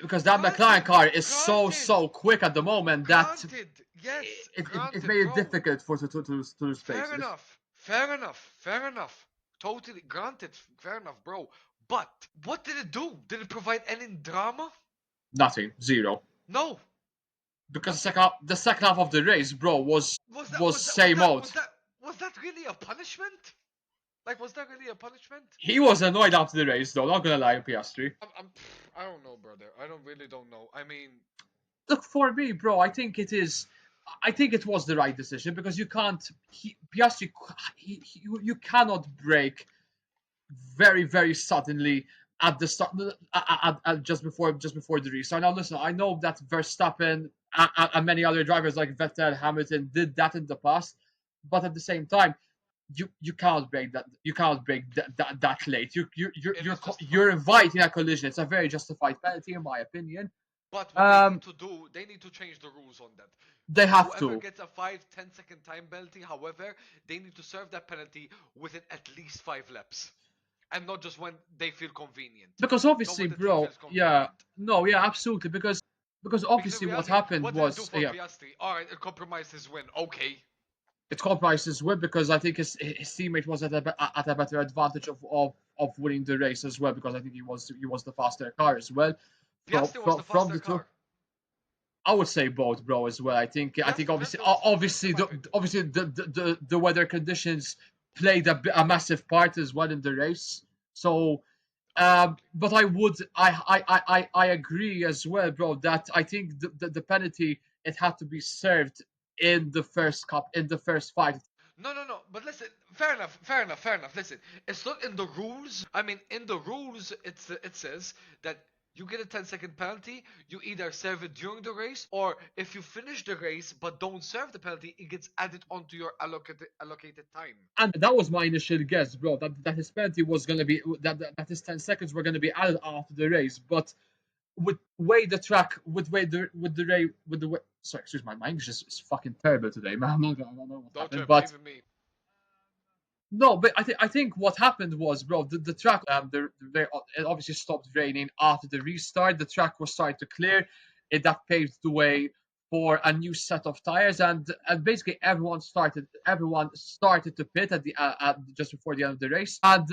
because that Granted, McLaren car is so granted, quick at the moment that Granted, yes, it granted, made it bro. difficult for to Fair spaces. enough. Totally granted, fair enough, bro. But what did it do? Did it provide any drama? Nothing, zero. No. Because Nothing. the second half of the race, bro, was Was that was was that was same that old. was that was that really a punishment? Like, was that really a punishment? He was annoyed after the race, though. Not gonna lie, Piastri. I don't know, brother. Really don't know. I mean, Look, for me, bro, I think it is. I think it was the right decision because you can't. Piastri, you cannot break very suddenly at the start, just before the restart. Now, listen, I know that Verstappen and many other drivers like Vettel, Hamilton did that in the past, but at the same time, you can't break that. You can't break that late. it is justified. You're inviting a collision. It's a very justified penalty, in my opinion. But what they Um, need to do, they need to change the rules on that. they have Whoever to. gets a 5-10 second time penalty, however, they need to serve that penalty within at least 5 laps. And not just when they feel convenient. Because Not obviously, when the team bro, feels yeah, convenient. no, yeah, absolutely. Because Because in obviously what reality, happened what did it do was, for yeah, Piastri? Alright, it compromised his win. Okay. it compromised his win because I think his teammate was at a better advantage of winning the race as well because I think he was the faster car as well. Piastri was the From faster the two, car. I would say both, bro, as well. I think Piastri was the faster car, in my opinion. obviously the weather conditions played a massive part as well in the race. So, but I agree as well, bro, that I think the penalty it had to be served in the first cup in the first fight. No. But listen, fair enough. Listen, it's not in the rules. I mean, in the rules, it says that you get a 10-second penalty. You either serve it during the race, or if you finish the race but don't serve the penalty, it gets added onto your allocated time. And that was my initial guess, bro, that his penalty was gonna be that his 10 seconds were gonna be added after the race, but with the way sorry, excuse my English is fucking terrible today, man. I don't know what Don't happened, trip, but even me. no, but I think what happened was, bro, the track it obviously stopped raining after the restart. The track was starting to clear. That paved the way for a new set of tires, and basically everyone started to pit at just before the end of the race. And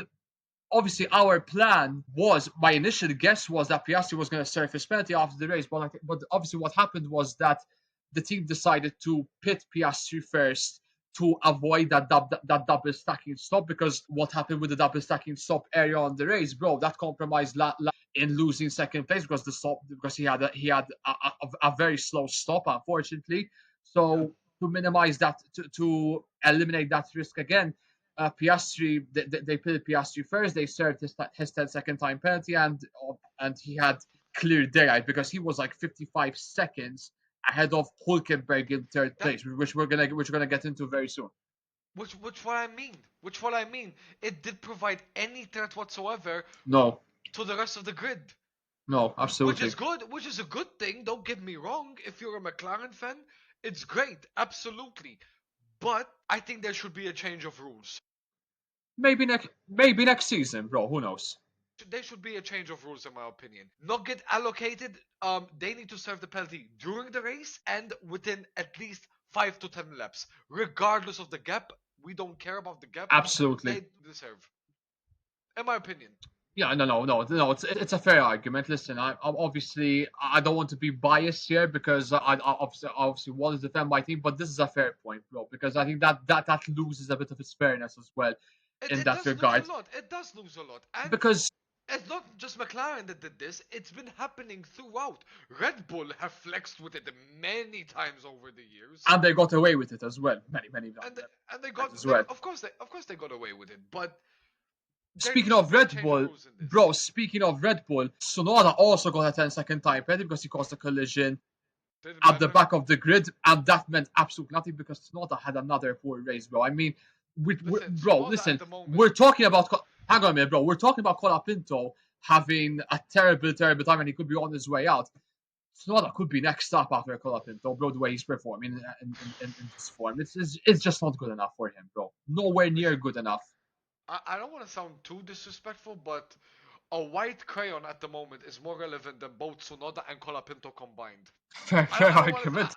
obviously our plan was my initial guess was that Piastri was going to serve his penalty after the race, but obviously what happened was that the team decided to pit Piastri first to avoid that double stacking stop because what happened with the double stacking stop area on the race, bro, that compromised in losing second place because he had a very slow stop, unfortunately. Yeah. So to minimize that, to eliminate that risk again, Piastri, they played Piastri first. They served his 10-second time penalty, and he had clear daylight because he was like 55 seconds ahead of Hulkenberg in third That place, which we're gonna get into very soon. which what I mean. Which what I mean. It did provide any threat whatsoever No, to the rest of the grid. no, Which absolutely. is good, which is a good thing, don't get me wrong. If you're a McLaren fan, it's great, absolutely. But I think there should be a change of rules. Maybe next season, bro. Who knows? There should be a change of rules, in my opinion. Not get allocated. They need to serve the penalty during the race and within at least 5 to 10 laps, regardless of the gap. We don't care about the gap. Absolutely. They deserve, in my opinion. Yeah, no. It's a fair argument. Listen, I don't want to be biased here because I obviously want to defend my team, but this is a fair point, bro. Because I think that loses a bit of its fairness as well It, in it that does lose a regard. lot. It does lose a lot. And Because it's not just McLaren that did this. It's been happening throughout. Red Bull have flexed with it many times over the years. and they got away with it as well, many And they times got as well. of course they got away with it, but there Speaking needs to of be a Red change of Bull, rules in this. bro, speaking of Red Bull, Tsunoda also got a 10-second time penalty because he caused a collision Didn't at the matter. back of the grid, and that meant absolutely nothing because Tsunoda had another poor race, bro. I mean, Tsunoda listen, at the moment. we're talking about. Hang on a minute, bro. We're talking about Colapinto having a terrible time, and he could be on his way out. Tsunoda could be next up after Colapinto, bro. The way he's performing in this form, it's just not good enough for him, bro. Nowhere near Listen, good enough. I don't want to sound too disrespectful, but a white crayon at the moment is more relevant than both Tsunoda and Colapinto combined. Fair argument.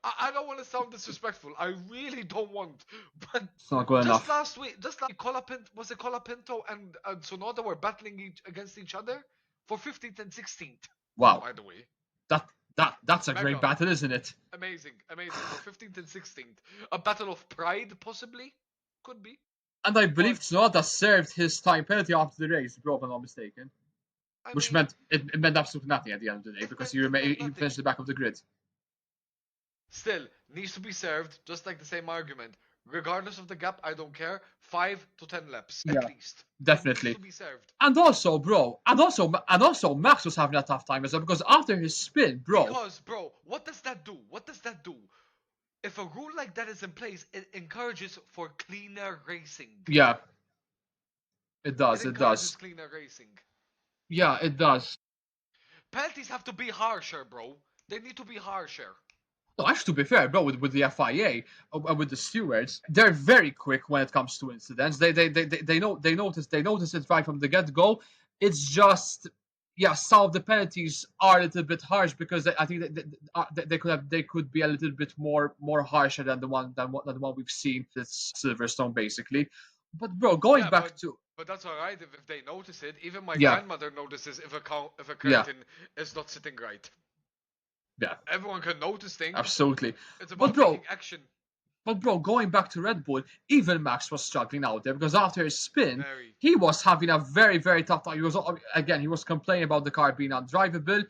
I don't want to sound disrespectful. I really don't want. But It's not good just enough. last week, Colapinto and Tsunoda were battling against each other for 15th and 16th. Wow, By the way, that's a Mega. great battle, isn't it? Amazing for 15th and 16th. A battle of pride, possibly, could be. And I believe But Tsunoda served his time penalty after the race, bro, if I'm not mistaken. I Which mean, meant it meant absolutely nothing at the end of the day because he meant he nothing. finished the back of the grid. Still, needs to be served, just like the same argument. Regardless of the gap, I don't care. 5 to 10 laps, Yeah, at least. definitely. It needs to be served. And also, bro, and also, Max was having a tough time as well because after his spin, bro. Because, bro, what does that do? What does that do? If a rule like that is in place, it encourages for cleaner racing. Yeah. It does. It It encourages does. cleaner racing. Yeah, it does. Penalties have to be harsher, bro. They need to be harsher. No, actually, to be fair, bro, with the FIA and with the stewards, they're very quick when it comes to incidents. They notice it right from the get go. It's just, yeah, some of the penalties are a little bit harsh because I think they could be a little bit more harsher than the one we've seen. It's Silverstone basically. But bro, going Yeah, back to but that's alright if they notice it. Even my yeah grandmother notices if a yeah curtain is not sitting right. yeah Everyone can notice things. absolutely. It's But about bro, taking action. But bro, going back to Red Bull, even Max was struggling out there because after his spin, Very. he was having a very tough time. He was complaining about the car being undrivable.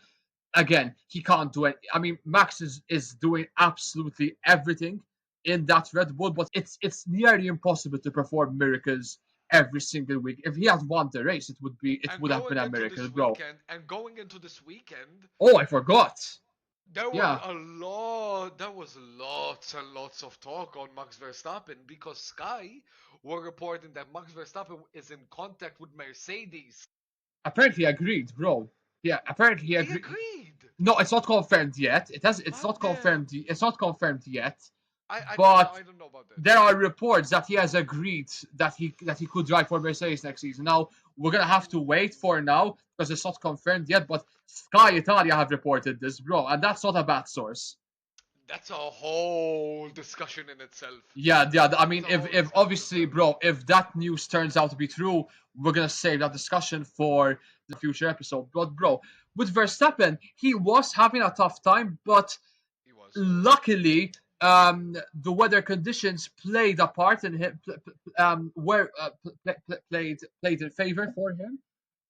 Again, he can't do it. I mean, Max is doing absolutely everything in that Red Bull, but it's nearly impossible to perform miracles every single week. If he had won the race, it would have been a miracle, bro. Going into this weekend, Oh, I forgot. there was Yeah, lots and lots of talk on Max Verstappen because Sky were reporting that Max Verstappen is in contact with Mercedes. apparently he agreed, bro. Yeah, apparently he He agreed. agreed. No, it's not confirmed yet. It's What not the? confirmed. It's not confirmed yet. I But don't know about that. there are reports that he has agreed that he could drive for Mercedes next season. Now we're gonna have to wait for now because it's not confirmed yet. But Sky Italia have reported this, bro, and that's not a bad source. That's a whole discussion in itself. Yeah. I mean, That's a whole if discussion in obviously, itself. bro, if that news turns out to be true, we're gonna save that discussion for the future episode. But bro, with Verstappen, he was having a tough time, but He was. luckily, the weather conditions played a part in him, played in favor for him,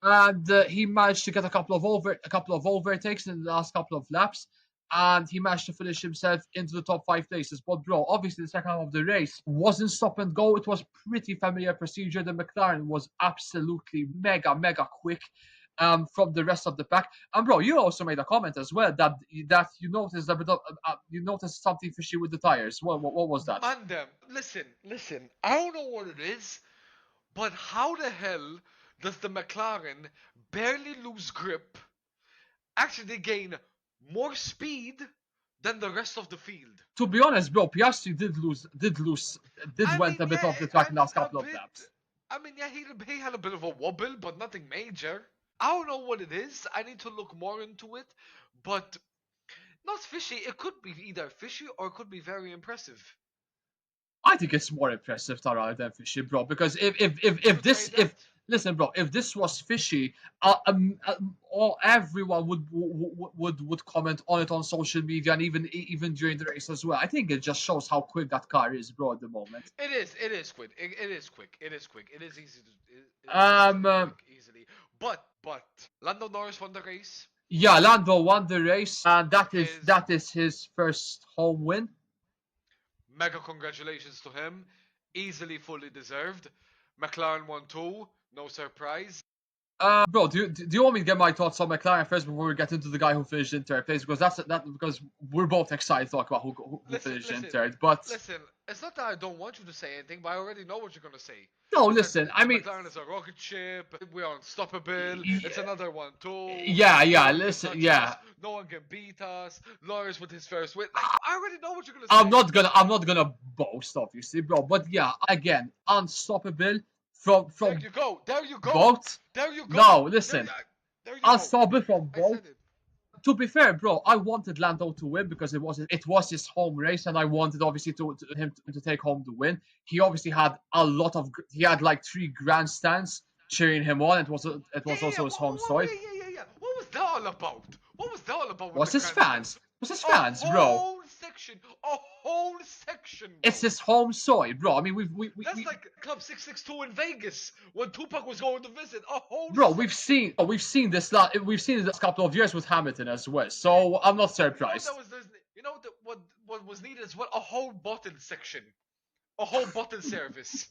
and he managed to get a couple of overtakes in the last couple of laps, and he managed to finish himself into the top 5 places. But bro, obviously the second half of the race wasn't stop and go. It was pretty familiar procedure. The McLaren was absolutely mega quick. From the rest of the pack, and bro, you also made a comment as well that you noticed a bit of you noticed something fishy with the tires. What was that? Man, them. Listen. I don't know what it is, but how the hell does the McLaren barely lose grip, actually gain more speed than the rest of the field? To be honest, bro, Piastri did I went mean, a bit yeah, off the track in the last a couple of bit, laps. I mean, yeah, he had a bit of a wobble, but nothing major. I don't know what it is. I need to look more into it, but not fishy. It could be either fishy or it could be very impressive. I think it's more impressive Tara than fishy, bro. Because You if would say this if that? listen, bro, if this was fishy, all everyone would comment on it on social media and even during the race as well. I think it just shows how quick that car is, bro, at the moment. It is. It is quick. It is quick. It is quick. It is easy to. It is easy to Um, uh, break easily. But Lando Norris won the race. yeah, Lando won the race, and His that is his first home win. mega congratulations to him. Easily, fully deserved. McLaren won too. No surprise. Bro, do you want me to get my thoughts on McLaren first before we get into the guy who finished in third place? Because because we're both excited to talk about who Listen, finished in listen, third. But listen. It's not that I don't want you to say anything, but I already know what you're gonna say. no, That listen, I mean, McLaren is a rocket ship. We're unstoppable. It's y- another one too. No yeah, one can listen, touch yeah. us. No one can beat us. Norris with his first win. Like I already know what you're gonna I'm say. I'm not gonna boast, obviously, bro. But yeah, again, unstoppable There from you go. There you go. both. There you No, go. listen, There you go. unstoppable from I both. said it. To be fair, bro, I wanted Lando to win because it was his home race, and I wanted obviously him to take home the win. He obviously had he had like 3 grandstands cheering him on. It Yeah, was yeah, yeah. also his home soil. Yeah. What was that all about? What was that all about with Was the his grandstands? fans? Was his A fans, bro? whole section, It's bro. his home soil, bro. I mean, That's like Club 662 in Vegas when Tupac was going to visit. A whole bro, section. we've seen this couple of years with Hamilton as well. So I'm not You know that surprised. was you know that what was needed as well? A whole bottle section, a whole bottle service,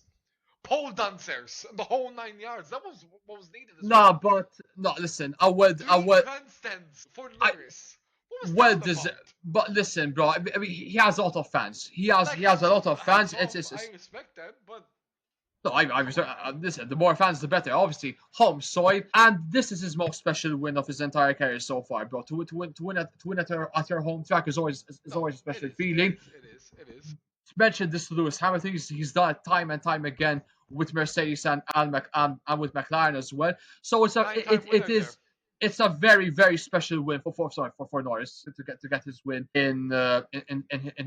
pole dancers, the whole 9 yards. That was what was needed as well. No, but no. Listen, Three grandstands for I Norris. What was that well all deserved. about? But listen, bro. I mean, he has a lot of fans. Like He has a lot of fans. I respect that, but No, come on, man. listen. The more fans, the better. Obviously, home soil, and this is his most special win of his entire career so far, bro. To win at your home track is No, always a it special is, it feeling. is, it is, it is. Mentioned this to Lewis Hamilton. He's done it time and time again with Mercedes and with McLaren as well. So Nine-time it winner there. is it's a very very special win for Norris to get his win in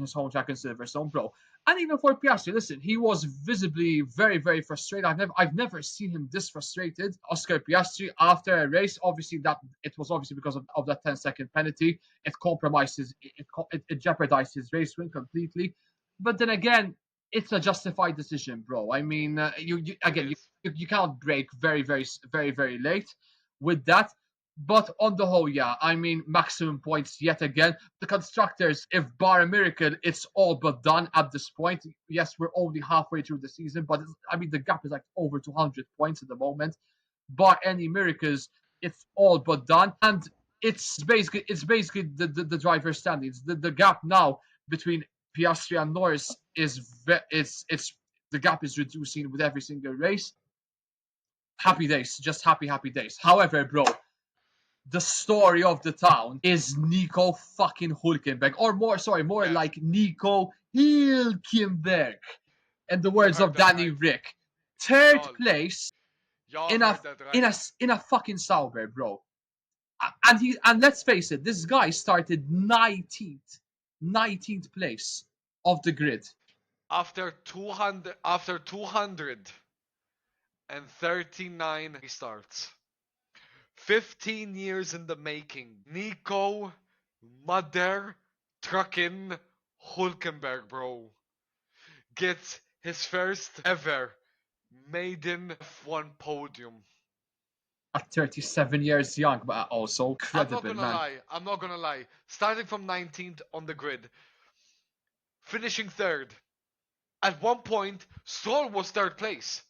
his home track in Silverstone, bro. And even for Piastri, listen, he was visibly very very frustrated. I've never seen him this frustrated. Oscar Piastri after a race, obviously that it was obviously because of that 10-second penalty. It compromises it jeopardized his race win completely. But then again, it's a justified decision, bro. I mean, you It again, is. you cannot break very late with that. But on the whole, yeah, I mean, maximum points yet again. The constructors, if bar a miracle, it's all but done at this point. Yes, we're only halfway through the season, but I mean, the gap is like over 200 points at the moment. Bar any miracles, it's all but done. And it's basically the driver standings. The gap now between Piastri and Norris it's the gap is reducing with every single race. Happy days, just happy days. However, bro, the story of the town is Nico fucking Hulkenberg, or more Yeah, like Nico Hulkenberg. In the you words heard of that Danny right. Rick, third Y'all, place y'all in a heard that right. in a fucking Sauber, bro. And let's face it, this guy started 19th place of the grid. After 239 restarts. 15 years in the making. Nico Mother Truckin Hulkenberg, bro, gets his first ever maiden F1 podium. At 37 years young, but also I'm not credible, gonna man. lie. I'm not gonna lie. Starting from 19th on the grid, finishing third. At one point, Stroll was third place.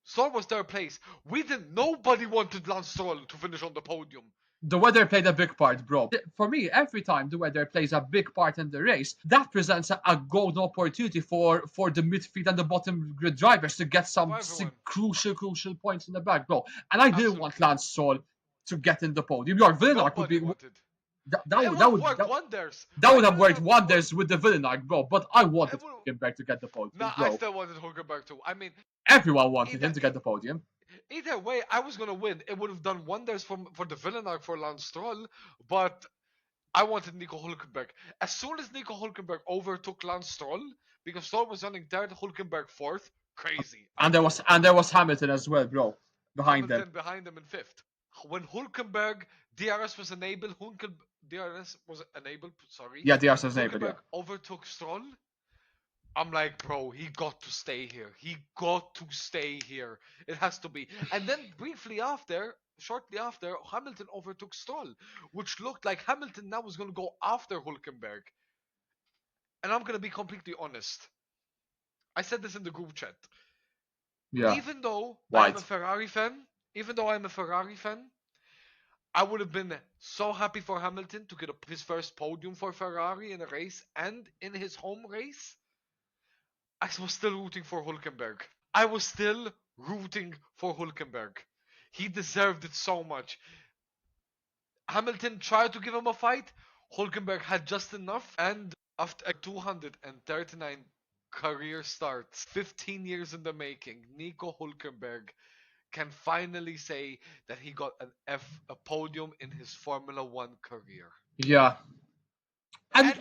Stroll was third place. We didn't. Nobody wanted Lance Stroll to finish on the podium. The weather played a big part, bro. For me, every time the weather plays a big part in the race, that presents a golden opportunity for the midfield and the bottom grid drivers to get For some everyone, crucial points in the back, bro. And I didn't want absolutely. Lance Stroll to get in the podium. Your Villeneuve could Nobody be wanted. It would have worked wonders. That I would have couldn't worked wonders with the Villeneuve, bro. But I wanted Hulkenberg to get the podium, I bro. still wanted Hulkenberg too. I mean, Everyone wanted him to get the podium. either way, I was gonna win. It would have done wonders for the Villeneuve for Lance Stroll, but I wanted Nico Hulkenberg. As soon as Nico Hulkenberg overtook Lance Stroll, because Stroll was running third, Hulkenberg fourth, crazy. And there was Hamilton as well, bro, behind them. Behind them in fifth. When Hulkenberg DRS was enabled, DRS was enabled. Sorry. Yeah, DRS was enabled. Yeah. Overtook Stroll. I'm like, bro, he got to stay here. He got to stay here. It has to be. And then shortly after, Hamilton overtook Stroll, which looked like Hamilton now was going to go after Hulkenberg. And I'm going to be completely honest. I said this in the group chat. Yeah. Even though I'm a Ferrari fan, I would have been so happy for Hamilton to get his first podium for Ferrari in a race and in his home race. I was still rooting for Hulkenberg. He deserved it so much. Hamilton tried to give him a fight. Hulkenberg had just enough. And after 239 career starts, 15 years in the making, Nico Hulkenberg can finally say that he got a podium in his Formula One career. Yeah. And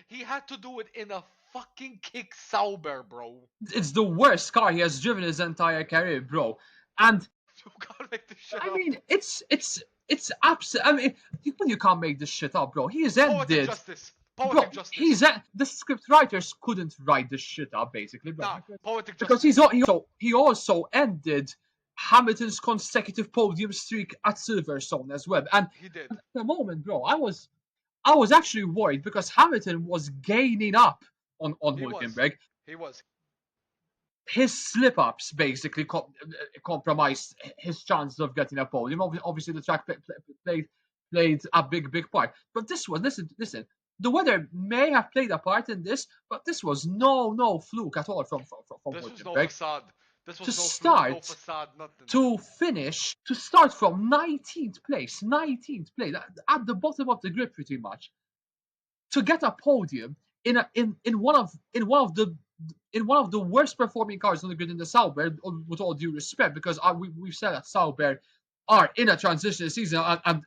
he had to do it in a fucking Kick Sauber, bro. It's the worst car he has driven his entire career, bro. And you can't make this shit I up. mean, it's absolute. I mean, you can't make this shit up, bro. He's ended. Poetic justice. Poetic justice. The script writers couldn't write this shit up, basically, bro. Nah, poetic because justice. he also ended Hamilton's consecutive podium streak at Silverstone as well. And he did. At the moment, bro, I was actually worried because Hamilton was gaining up on Hulkenberg. He was. His slip-ups basically compromised his chances of getting a podium. Obviously, the track played a big part. But this was, listen. The weather may have played a part in this, but this was no fluke at all from This Hulkenberg. was no facade. This was no facade, nothing. To start from 19th place at the bottom of the grid, pretty much, to get a podium in one of the worst performing cars on the grid in the Sauber, with all due respect, because we've said that Sauber are in a transition season and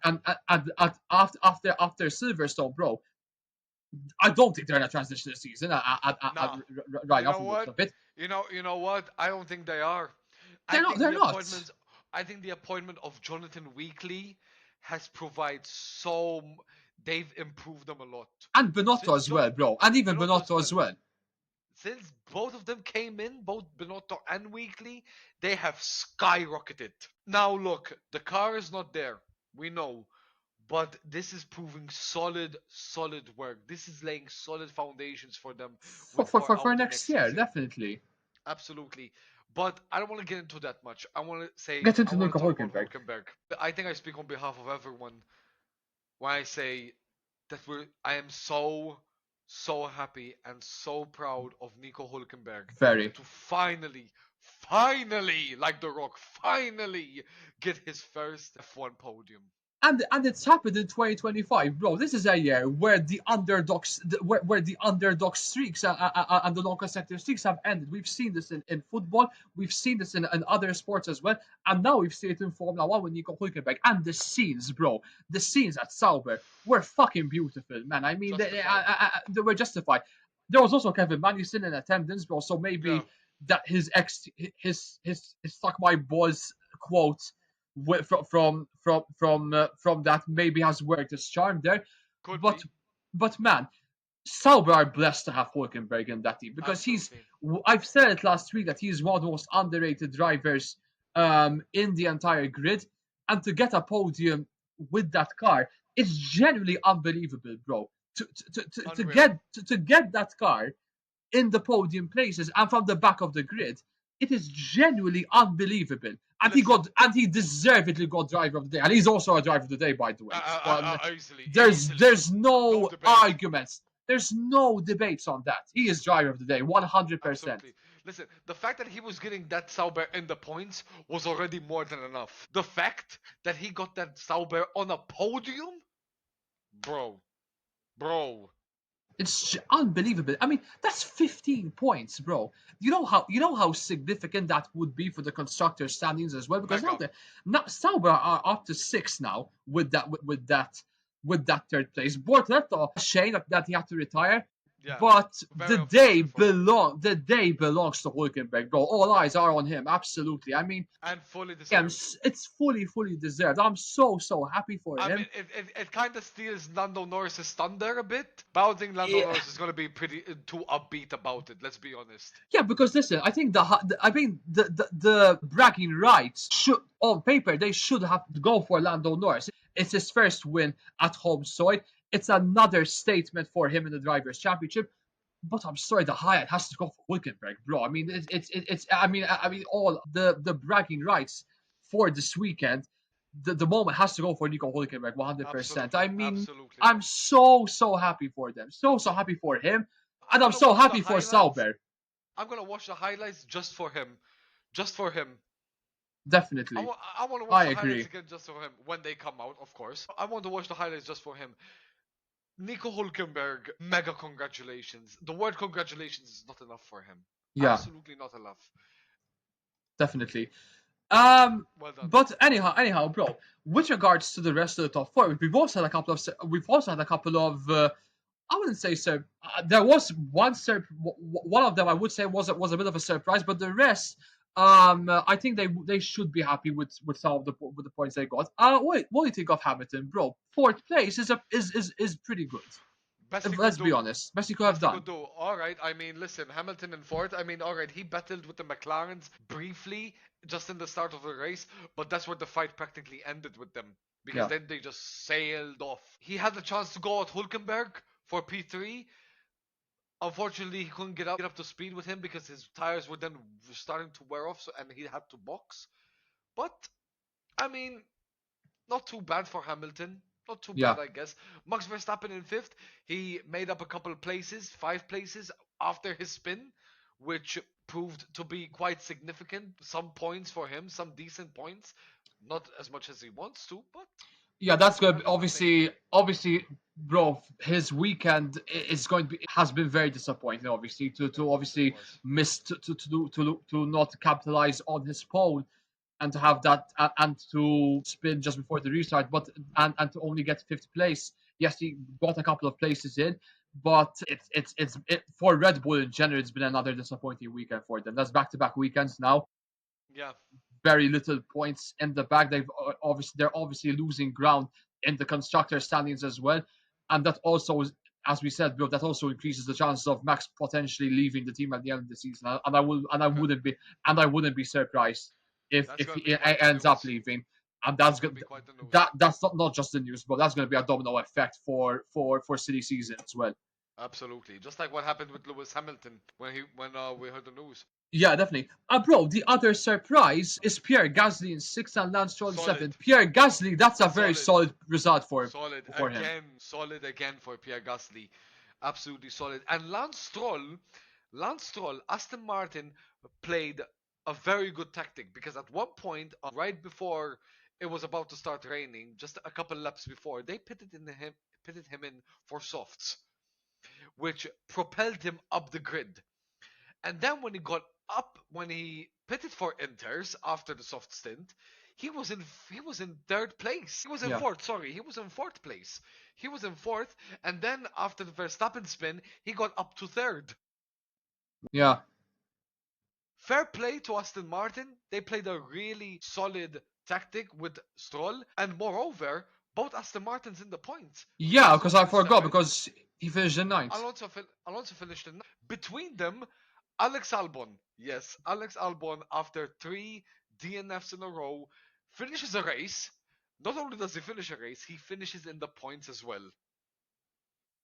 after Silverstone, bro. I don't think they're in a transition season right now. You know what? I don't think they are. They're not. I think the appointment of Jonathan Weekly has provided so. They've improved them a lot. And Binotto as well, bro. And even Binotto as well. Since both of them came in, both Binotto and Weekly, they have skyrocketed. Now look, the car is not there. We know. But this is proving solid work. This is laying solid foundations for them for next year, definitely. Absolutely. But I don't want to get into that much. I want to say get into Nico Hulkenberg. I think I speak on behalf of everyone when I say that I am so happy and so proud of Nico Hulkenberg. Very. To finally, like The Rock, finally get his first F1 podium. And it's happened in 2025, bro. This is a year where the underdogs, where the underdog streaks and the long consecutive streaks have ended. We've seen this in football. We've seen this in other sports as well. And now we've seen it in Formula One with Nico Hulkenberg. And the scenes, bro, the scenes at Sauber were fucking beautiful, man. I mean, they were justified. There was also Kevin Magnussen in attendance, bro. So maybe that his "suck my balls" quote from that maybe has worked its charm there. But man, Sauber are blessed to have Hulkenberg in that team because I've said it last week that he's one of the most underrated drivers in the entire grid, and to get a podium with that car is genuinely unbelievable, bro. To get that car in the podium places and from the back of the grid, it is genuinely unbelievable. And he deservedly got driver of the day. And he's also a driver of the day, by the way. There's no arguments. There's no debates on that. He is driver of the day, 100%. Absolutely. Listen, the fact that he was getting that Sauber in the points was already more than enough. The fact that he got that Sauber on a podium Bro. It's unbelievable. I mean, that's 15 points, bro. You know how significant that would be for the constructor standings as well, because Mega. now Sauber are up to 6 now with that third place. Bortoletto, shame that he had to retire, Yeah. but Very unfortunate for him. the day belongs to Hulkenberg, bro. All eyes are on him. Absolutely. I mean, And fully yeah, deserved. it's fully deserved. I'm so happy for I him. mean, it kind of steals Lando Norris's thunder a bit. But I don't think Lando Yeah. Norris is going to be pretty too upbeat about it. Let's be honest. Yeah, because listen, I think the bragging rights should, on paper, they should have to go for Lando Norris. It's his first win at home soil. It's another statement for him in the drivers' championship. But I'm sorry, the highlight has to go for Hulkenberg, bro. I mean, it's I mean, all the bragging rights for this weekend. The moment has to go for Nico Hulkenberg, 100%. Absolutely, I mean, absolutely. I'm so happy for them, so happy for him, I'm and I'm gonna so watch the happy for highlights. Sauber. I'm gonna watch the highlights just for him, just for him. Definitely. I want to watch I the highlights agree. again just for him when they come out, of course. I want to watch the highlights just for him. Nico Hulkenberg, mega congratulations. The word congratulations is not enough for him. Yeah, Absolutely not enough. definitely. Well done. But anyhow, bro. With regards to the rest of the top four, we've also had a couple of. I wouldn't say so. There was one of them I would say was a bit of a surprise, but the rest, I think they should be happy with some of the points they got. What do you think of Hamilton, bro? Fourth place is pretty good. Best he could Let's be do. honest, best he could have Best he done. could do. All right. I mean, listen, Hamilton and Ford. I mean, all right. He battled with the McLarens briefly, just in the start of the race, but that's where the fight practically ended with them because Yeah. then they just sailed off. He had the chance to go at Hulkenberg for P3. Unfortunately, he couldn't get up to speed with him because his tires were then starting to wear off, and he had to box. But I mean, not too bad for Hamilton. Not too Yeah. bad, I guess. Max Verstappen in fifth. He made up a couple of places, 5 places after his spin, which proved to be quite significant. Some points for him, some decent points. Not as much as he wants to, but Yeah, that's going to be that's one thing. obviously, bro. His weekend is going to be has been very disappointing. Obviously, to It obviously was. miss to not capitalize on his pole and to have that and to spin just before the restart, but and to only get fifth place. Yes, he got a couple of places in, but for Red Bull in general, it's been another disappointing weekend for them. That's back-to-back weekends now. Yeah, Very little points in the back. They're obviously losing ground in the constructor standings as well, and that also, as we said, bro, that also increases the chances of Max potentially leaving the team at the end of the season. okay. I wouldn't be surprised That's if gonna he be quite the ends up news. leaving, and That's gonna be quite the news. that's not just the news, but that's going to be a domino effect for city season as well. Absolutely. Just like what happened with Lewis Hamilton when we heard the news. Yeah, definitely. Bro, the other surprise is Pierre Gasly in sixth and Lance Stroll in Solid. seventh. Pierre Gasly, that's a very Solid. solid result Solid for him. again. Solid again for Pierre Gasly. Absolutely solid. And Lance Stroll, Aston Martin played a very good tactic because at one point, right before it was about to start raining, just a couple laps before, they pitted him in for softs, which propelled him up the grid. And then when he pitted for Inters after the soft stint, he was in third place. He was in Yeah, fourth. Sorry, he was in fourth place. He was in fourth, and then after the Verstappen spin, he got up to third. yeah, Fair play to Aston Martin. They played a really solid tactic with Stroll, and moreover, both Aston Martins in the points. yeah. Lance Stroll Because I finished forgot seventh. because he finished in ninth. Alonso finished in ninth. Between them, Alex Albon. Yes, Alex Albon, after 3 DNFs in a row, finishes a race. Not only does he finish a race, he finishes in the points as well,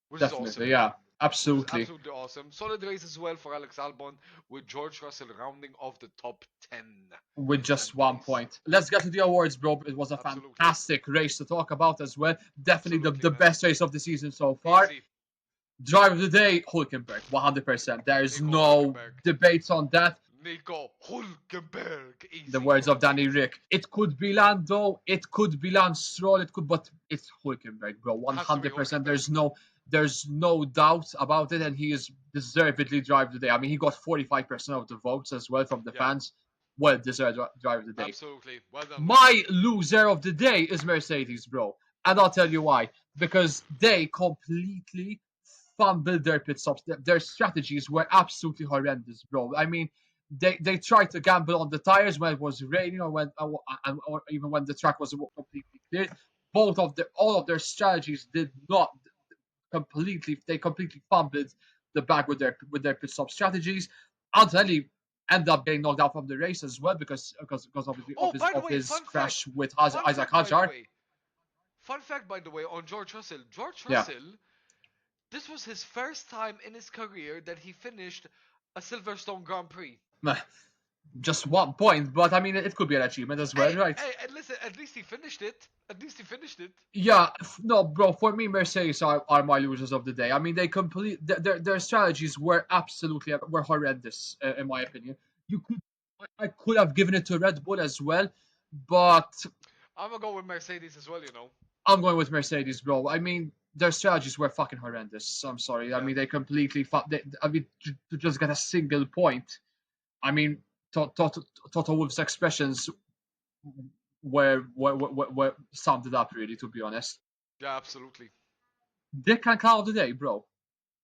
which is Definitely, awesome. yeah, Which is absolutely. absolutely awesome. Solid race as well for Alex Albon, with George Russell rounding off the top 10 With in just 10th 1 point. place. Let's get to the awards, bro. It was a Absolutely. fantastic race to talk about as well. Definitely Absolutely, the man. best race of the season so far. Easy. Driver of the day, Hulkenberg, 100%. There is Nico no Hulkenberg. debates on that. Nico Hulkenberg. The Easy, words bro. of Danny Easy. Rick. It could be Lando, it could be Lance Stroll, but it's Hulkenberg, bro. Has to be 100%. Hulkenberg. There's no doubt about it, and he is deservedly driver of the day. I mean, he got 45% of the votes as well from the Yeah, fans. Well deserved driver of the day. absolutely. Well done, Luke. My loser of the day is Mercedes, bro. And I'll tell you why. Because they completely fumbled their pit stops. Their strategies were absolutely horrendous, bro. I mean, they tried to gamble on the tires when it was raining or even when the track was completely clear. All of their strategies did not completely fumbled the bag with their pit stop strategies. Antonelli ended up getting knocked out from the race as well because Oh, by the of way, his fun fact. crash with Fun Isaac fact, by the Hajar. way. Fun fact, by the way, on George Russell. George Yeah. Russell, this was his first time in his career that he finished a Silverstone Grand Prix. Meh, just 1 point, but I mean it could be an achievement as well, Hey, right? hey, and listen, at least he finished it. At least he finished it. Yeah, no, bro. For me, Mercedes are my losers of the day. I mean, their strategies were absolutely were horrendous in my opinion. You could I could have given it to Red Bull as well, but I'm gonna go with Mercedes as well, you know. I'm going with Mercedes, bro. I mean, their strategies were fucking horrendous. I'm sorry. I Yeah. mean, they completely. I mean, to just get a single point. I mean, Toto Wolff's expressions were summed it up really. To be honest, Yeah, absolutely. Dick and Clown of the day, bro.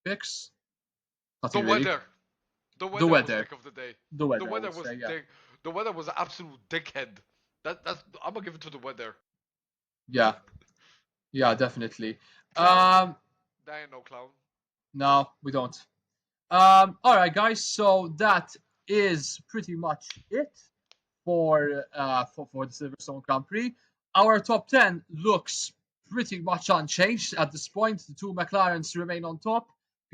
Picks? The Nothing really. weather. The The weather was weather. dick of the day. The The weather, I weather would was say, yeah. dick. The weather was an absolute dickhead. That's I'm gonna give it to the weather. Yeah. Yeah, definitely. Clown. Um, That ain't no clown. no, we don't. All right, guys. So that is pretty much it for the Silverstone Grand Prix. Our top 10 looks pretty much unchanged at this point. The two McLarens remain on top.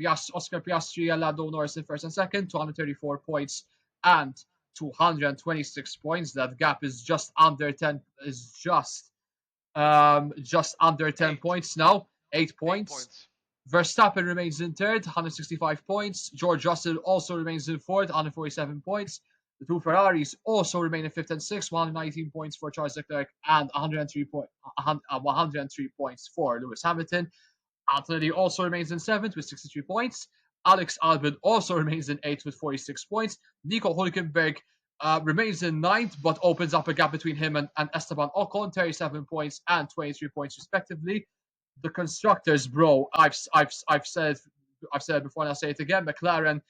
Oscar Piastri and Lando Norris in first and second, 234 points and 226 points. That gap is just under 10. Is just under 10 8. points now. 8 8 points. points. Verstappen remains in third, 165 points. George Russell also remains in fourth, 147 points. The two Ferraris also remain in fifth and sixth, 119 points for Charles Leclerc and 103 points for Lewis Hamilton. Antonelli also remains in seventh with 63 points. Alex Albon also remains in eighth with 46 points. Nico Hulkenberg remains in ninth, but opens up a gap between him and Esteban Ocon, 37 points and 23 points respectively. The constructors, bro, I've said it before and I'll say it again. McLaren,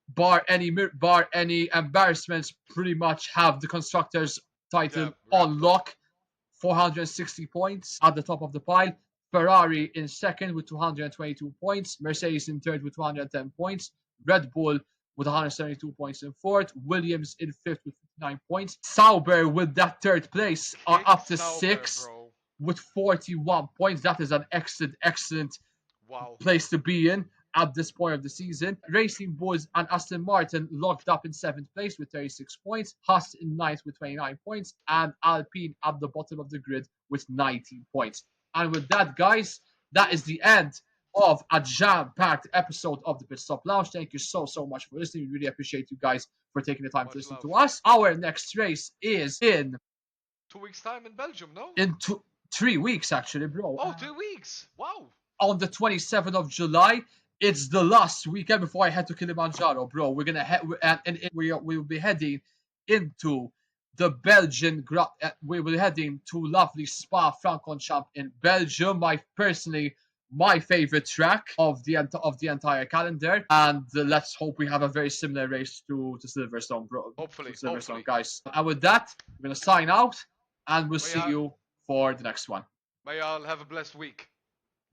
bar any embarrassments, pretty much have the constructors Yeah, title on wrapped up. lock. 460 points at the top of the pile. Ferrari in second with 222 points. Mercedes in third with 210 points. Red Bull with 172 points in fourth. Williams in fifth with 59 points. Sauber with that third place are Kick up to Sauber, sixth bro. with 41 points. That is an excellent Wow. place to be in at this point of the season. Racing Bulls and Aston Martin locked up in seventh place with 36 points, Haas in ninth with 29 points, and Alpine at the bottom of the grid with 19 points. And with that, guys, that is the end of a jam-packed episode of the Pit Stop Lounge. Thank you so much for listening. We really appreciate you guys for taking the time to Much listen love. to us. Our next race is in 2 weeks time in Belgium, no? 3 weeks, actually, bro. Oh, 2 weeks. Wow. On the 27th of July. It's the last weekend before I head to Kilimanjaro, bro. We're gonna head and we will be heading into the Belgian. We will be heading to lovely Spa-Francorchamps in Belgium. My favorite track of the entire calendar. And let's hope we have a very similar race to Silverstone, bro. Hopefully, To Silverstone, hopefully. guys. And with that, we're gonna sign out, and we'll May see I, you for the next one. may y'all have a blessed week.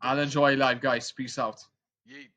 And enjoy life, guys. Peace out. Yeet.